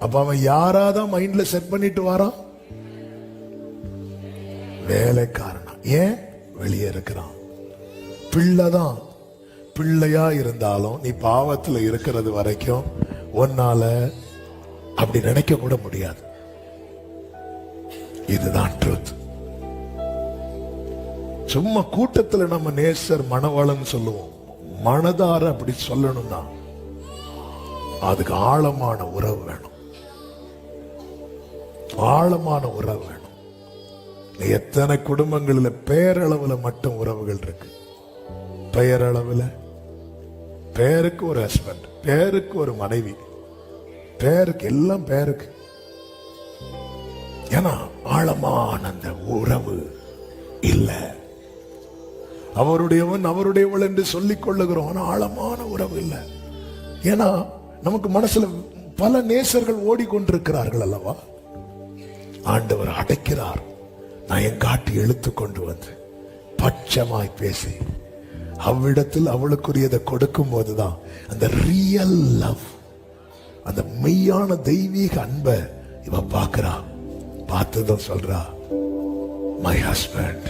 அப்ப அவன் யாராதான் மைண்ட்ல செட் பண்ணிட்டு வாரான்? வேலைக்காரனா. ஏன்? வெளியே இருக்கிறான். பிள்ளைதான். பிள்ளையா இருந்தாலும் நீ பாவத்துல இருக்கிறது வரைக்கும் ஒன்னால அப்படி நினைக்க கூட முடியாது. இதுதான் ட்ரூத். சும்மா கூட்டத்துல நம்ம நேசர் மணவாளன் சொல்லுவோம். மனதார அப்படி சொல்லணும்னா அதுக்கு ஆழமான உறவு வேணும், ஆழமான உறவு வேணும். எத்தனை குடும்பங்களில் பெயரளவுல மட்டும் உறவுகள் இருக்கு. பெயரளவுல பேருக்கு ஒரு ஹஸ்பண்ட், பேருக்கு ஒரு மனைவி, பேருக்கு எல்லாம் பேருக்கு. ஏன்னா ஆழமான அந்த உறவு இல்ல. அவருடையவன் அவருடையவள் என்று சொல்லிக் கொள்ளுகிறோம், ஆனா ஆழமான உறவு இல்ல. ஏன்னா நமக்கு மனசுல பல நேசர்கள் ஓடிக்கொண்டிருக்கிறார்கள் அல்லவா? ஆண்டவர் அடைக்கிறார். நான் காட்டி இழுத்து கொண்டு வந்து பட்சமாய் பேசி அவ்விடத்தில் அவளுக்குரியதை கொடுக்கும் போதுதான் அந்த ரியல் லவ், அந்த மெய்யான தெய்வீக அன்பை இவ பாக்குறா. பார்த்ததும் சொல்றா, மை ஹஸ்பண்ட்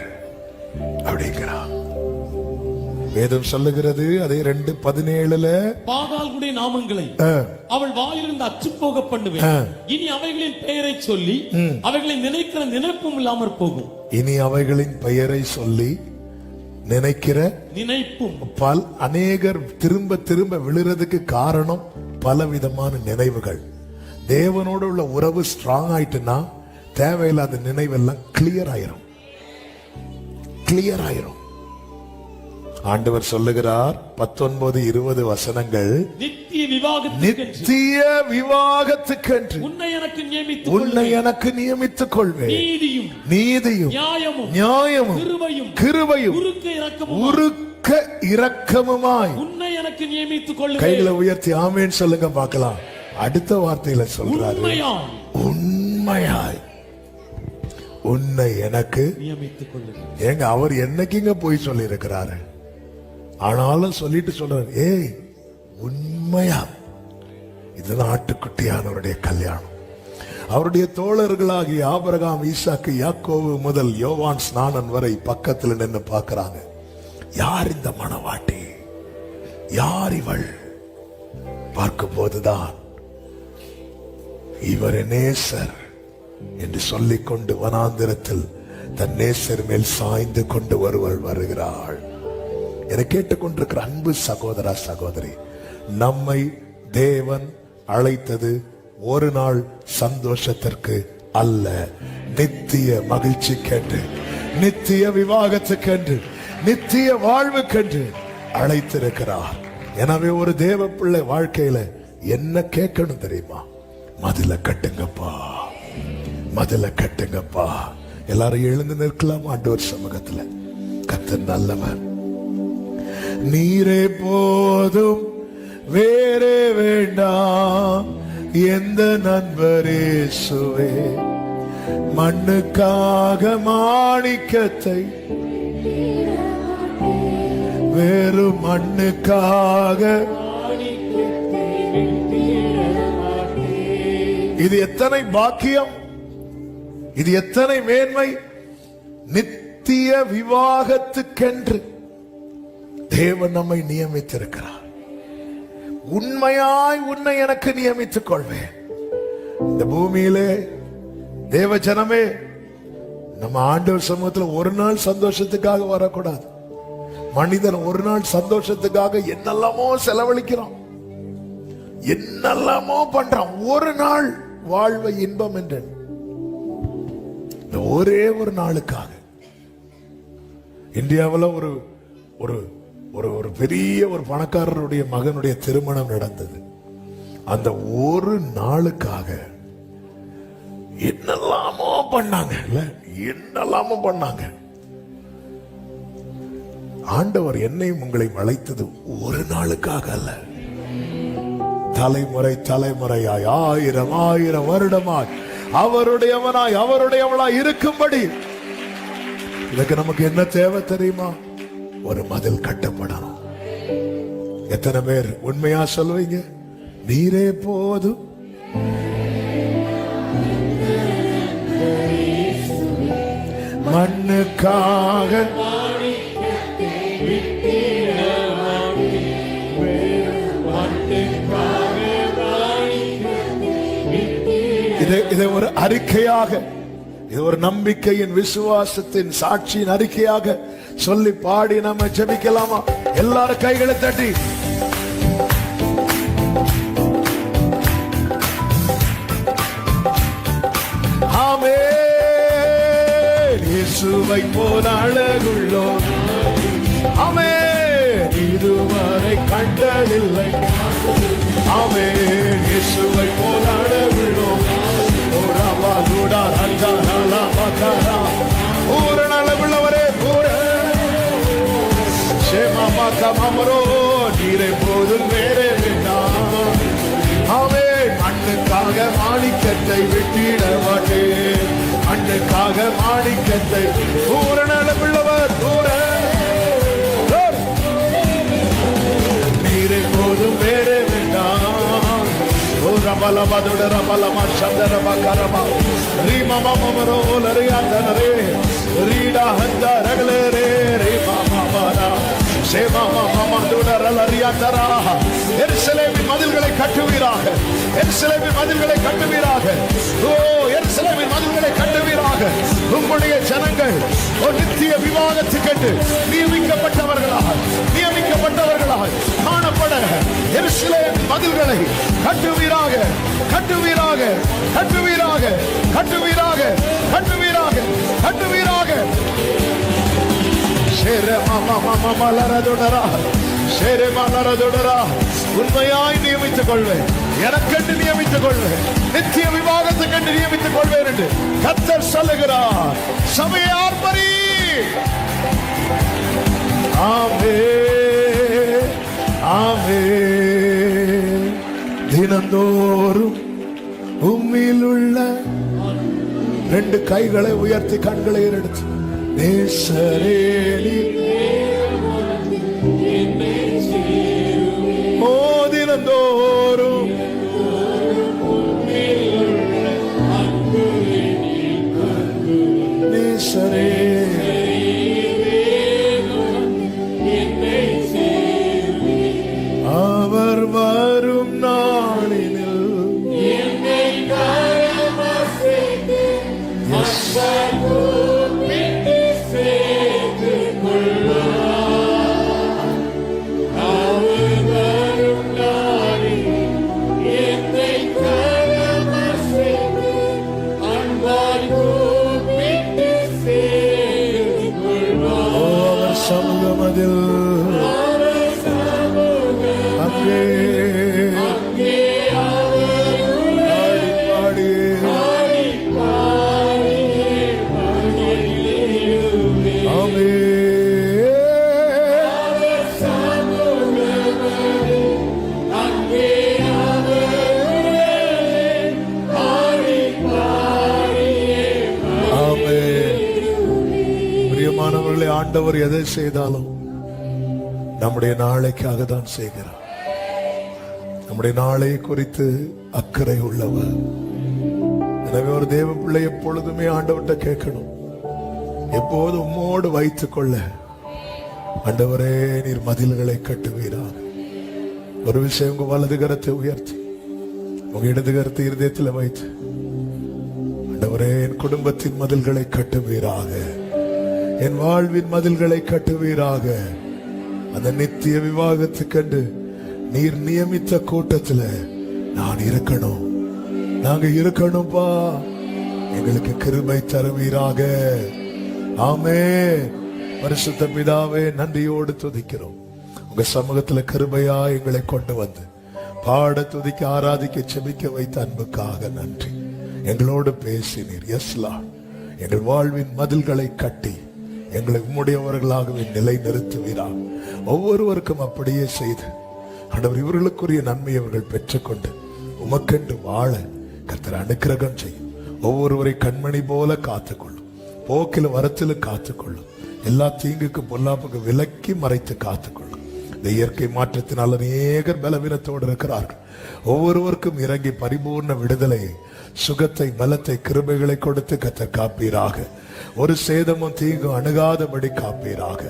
அப்படிங்கிறா. வேதம் சொல்லுகிறது அதே 2:17 பாகால்களுடைய நாமங்களை அவள் வாயிலிருந்து அற்று போக பண்ணுவேன். இனி அவைகளின் பெயரை சொல்லி அவைகளை நினைக்கிற நினைப்பும் இல்லாமற் போகும். இனி அவைகளின் பெயரை சொல்லி நினைக்கிற நினைப்பும் அநேகர் திரும்ப திரும்ப விழுறதுக்கு காரணம் பலவிதமான நினைவுகள். தேவனோடு உள்ள உறவு ஸ்ட்ராங் ஆயிட்டுனா தேவையில்லாத நினைவெல்லாம் கிளியர் ஆயிரும், கிளியர் ஆயிரும். ஆண்டவர் சொல்லுகிறார் 19-20 வசனங்கள், நித்திய விவாகத்துக்கென்று நித்திய விவாகத்துக்கென்று உன்னை எனக்கு உன்னை எனக்கு நியமித்துக் நியமித்துக் கொள்வேன். நீதியும் நீதியும் நியாயமும் நியாயமும் கிருபையும் உருக்க இரக்கமுமாய் உன்னை எனக்கு நியமித்துக் கொள்வேன். கைகளை உயர்த்தி ஆமேன் சொல்லுங்க பார்க்கலாம். அடுத்த வார்த்தையில சொல்றாரு, உண்மையாய் உண்மையாய் உன்னை எனக்கு நியமித்துக் கொள்வேன். ஏங்க அவர் என்னைக்குங்க போய் சொல்லி இருக்கிறாரு, ஆனாலும் சொல்லிட்டு சொல்றாரு, ஏய் உண்மையா. இதுதான் ஆட்டுக்குட்டியானவருடைய கல்யாணம். அவருடைய தோழர்களாகிய ஆபிரகாம், ஈசாக்கு, யாக்கோபு முதல் யோவான் ஸ்நானன் வரை பக்கத்துல நின்று பார்க்கறாங்க. யார் இந்த மணவாட்டி, யார் இவள்? பார்க்கும் போதுதான் இவர் நேசர் என்று சொல்லிக் கொண்டு வனாந்திரத்தில் தன் நேசர் மேல் சாய்ந்து கொண்டு ஒருவள் வருகிறாள். என கேட்டுக்கொண்டிருக்கிற அன்பு சகோதரா சகோதரி, நம்மை தேவன் அழைத்தது ஒரு நாள் சந்தோஷத்திற்கு அல்ல, நித்திய மகிழ்ச்சிக்கென்று, நித்திய விவாகத்துக்கென்று, நித்திய வாழ்வுக்கென்று அழைத்திருக்கிறார். எனவே ஒரு தேவ பிள்ளை வாழ்க்கையில என்ன கேட்கணும் தெரியுமா? மதில கட்டுங்கப்பா, மதில கட்டுங்கப்பா. எல்லாரும் எழுந்து நிற்கலாம் ஆண்டவர் சமூகத்துல. கர்த்தர் நல்லவன். நீரே போதும் வேறே வேண்டாம் எந்த நண்பரே சுவே, மண்ணுக்காக மாணிக்கத்தை வெறும் மண்ணுக்காக. இது எத்தனை பாக்கியம், இது எத்தனை மேன்மை. நித்திய விவாகத்துக்கென்று தேவன் நம்மை நியமித்திருக்கிறார். உண்மையாய் உன்னை எனக்கு நியமித்துக் கொள்வேன். இந்த பூமியிலே தேவ ஜனமே, நம்ம ஆண்டவர் சமூகத்தில் ஒரு நாள் சந்தோஷத்துக்காக வரக்கூடாது. மனிதன் ஒரு நாள் சந்தோஷத்துக்காக என்னெல்லாமோ செலவழிக்கிறான், என்னெல்லாமோ பண்றான். ஒரு நாள் வாழ்வை இன்பம் என்று ஒரே ஒரு நாளுக்காக. இந்தியாவில் ஒரு ஒரு ஒரு பெரிய ஒரு பணக்காரருடைய மகனுடைய திருமணம் நடந்தது. அந்த ஒரு நாளுக்காக என்னெல்லாமோ பண்ணாங்க, இல்ல என்னெல்லாமோ பண்ணாங்க. ஆண்டவர் என்னையும் உங்களையும் அழைத்தது ஒரு நாளுக்காக அல்ல, தலைமுறை தலைமுறையாய், ஆயிரம் ஆயிரம் வருடமாய் அவருடையவனாய் அவருடையவளாய் இருக்கும்படி. இதுக்கு நமக்கு என்ன தேவை தெரியுமா? ஒரு மதில் கட்டப்படணும். எத்தனை பேர் உண்மையா சொல்லுவீங்க? நீரே போதும், மண்ணுக்காக இதை ஒரு அறிக்கையாக, இது ஒரு நம்பிக்கையின் விசுவாசத்தின் சாட்சியின் அறிக்கையாக சொல்லி பாடி நம்ம ஜெபிக்கலாமா? எல்லாரும் கைகளை தட்டி ஆமென். இயேசுவை போல அழகுள்ளோ ஆமென், இதுவரை கண்டதில்லை. ஆமென், இயேசுவை போல அழகுள்ளோ உள்ளவரே நீரை போதும் வேறே வேண்டாம். ஆமென், மண்ணுக்காக மாணிக்கத்தை விட்டிட மாட்டேன், மண்ணுக்காக மாணிக்கத்தை. பூரண அளவுள்ளவர் நீரை போதும் வேறே வேண்டாம். ரபலமதுட ரபலமா சந்தரம கரமா ரீமமமரோ லரியாந்தனரே ரீடா ஹந்த ரகலரே ரீமமமரா சேமமமதுட லரியாந்தரா. எருசலேமின் மதில்களை கட்டுவீராக, எருசலேமின் மதில்களை கட்டுவீராக. ஓ எருசலேமின் மதில்களை கட்டுவீராக. உங்களுடைய ஜனங்கள் ஒரு நித்திய விவாகத்துக்கென்று நியமிக்கப்பட்டவர்களாக காணப்பட எருசலேமின் மதில்களை கட்டுவீராக, கட்டுவீராக, கட்டுவீராக, கட்டுவீராக, கட்டுவீராக, கட்டுவீராக. உண்மையாய் நியமித்துக் கொள்வேன், எனக்கென்று நியமித்துக் கொள்வேன், நித்திய விவாகத்தை கண்டு நியமித்துக் கொள்வேன் என்று கர்த்தர் சொல்லுகிறார். சபையை ஆர்ப்பரி. ஆமென், ஆமென். தினந்தோறும் உம்மில் உள்ள 2 கைகளை உயர்த்தி கண்களை எடுத்து நேசரேனி ஓ தினந்தோறும் நேசரே அவர் வரும் நாளினில் சமூகமதில் அங்கே ஆண்டவர் எதை செய்தாலும் நம்முடைய நாளைக்காக தான் செய்கிறார். நம்முடைய நாளை குறித்து அக்கறை உள்ளவர். எனவே ஒரு தேவ பிள்ளை எப்பொழுதுமே ஆண்டவர்கிட்ட கேட்கணும், எப்போது உம்மோடு வைத்துக் கொள்ள ஆண்டவரே நீர் மதில்களை கட்டுவீராக. ஒரு விஷயம், உங்க வலது கரத்தை உயர்த்தி உங்க இடது கரத்தை இருதயத்தில் வைத்து ஆண்டவரே என் குடும்பத்தின் மதில்களை கட்டுவீராக, என் வாழ்வின் மதில்களை கட்டுவீராக. அந்த நித்திய விவாகத்தை கண்டு நீர் நியமித்த கூட்டத்தில் நான் இருக்கணும், நாங்க இருக்கணும்பா. எங்களுக்கு கிருபை தருவீராக. ஆமென். பரிசுத்த பிதாவே, நன்றியோடு துதிக்கிறோம். உங்க சமூகத்துல கிருபையா எங்களை கொண்டு வந்து பாட, துதிக்க, ஆராதிக்க, செபிக்க வைத்த அன்புக்காக நன்றி. எங்களோடு பேசினீர். S Lord. எங்கள் வாழ்வின் மதில்களை கட்டி எங்களை உம்முடையவர்களாகவே நிலை நிறுத்துவீராக. ஒவ்வொருவருக்கும் அப்படியே செய்து ஆண்டவர் இவர்களுக்குரிய நன்மை அவர்கள் பெற்றுக்கொண்டு உமக்கென்று வாழ கர்த்தர் அனுக்கிரகம் செய்யும். ஒவ்வொருவரை கண்மணி போல காத்துக்கொள்ளும், போக்கில வரத்தில் காத்துக்கொள்ளும், எல்லா தீங்குக்கும் பொல்லாப்புக்கு விலக்கி மறைத்து காத்துக்கொள்ளும். இந்த இயற்கை மாற்றத்தினால் அநேகர் பலவீனத்தோடு இருக்கிறார்கள். ஒவ்வொருவருக்கும் இறங்கி பரிபூர்ண விடுதலையை, சுகத்தை, பலத்தை, கிருபைகளை கொடுத்து கர்த்தர் காப்பீராக. ஒரு சேதமும் தீங்கும் அணுகாதபடி காப்பீராக.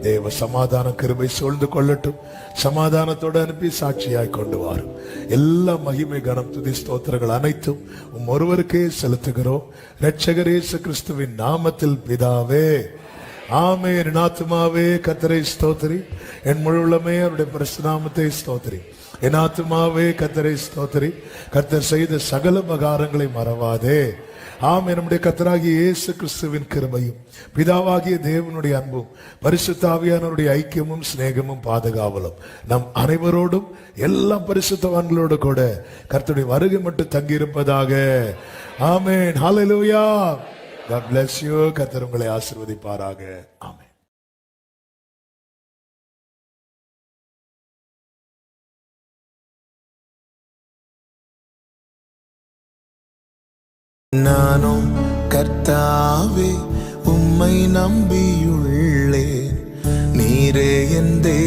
தேவ சமாதான கிருபை சூழ்ந்து கொள்ளட்டும். சமாதானத்தோடு அனுப்பி சாட்சியாய் கொண்டு வாரும். எல்லா மகிமை, கனம், துதி, ஸ்தோத்திரங்கள் அனைத்தும் ஒருவருக்கே செலுத்துகிறோம். இரட்சகர் இயேசு கிறிஸ்துவின் நாமத்தில் பிதாவே, ஆமென். என் ஆத்துமாவே கர்த்தரை ஸ்தோத்திரி, என் முழு உள்ளமே அவருடைய பரிசுத்த நாமத்தை ஸ்தோத்திரி. என் ஆத்துமாவே கர்த்தரை ஸ்தோத்திரி, கர்த்தர் செய்த சகல உபகாரங்களை மறவாதே. ஆம். நம்முடைய கர்த்தராகிய இயேசு கிறிஸ்துவின் கிருபையும், பிதாவாகிய தேவனுடைய அன்பும், பரிசுத்த ஆவியானவருடைய ஐக்கியமும், சிநேகமும், பாதுகாவலும் நம் அனைவரோடும், எல்லா பரிசுத்தவான்களோடு கூட கர்த்தருடைய வருகை மட்டும் தங்கியிருப்பதாக. ஆமென். ஹல்லேலூயா. God bless you. கர்த்தர் உங்களை ஆசீர்வதிப்பாராக. ஆமென். நானும் கர்த்தாவே உம்மை நம்பியுள்ளேன், நீரே என் தேவன்.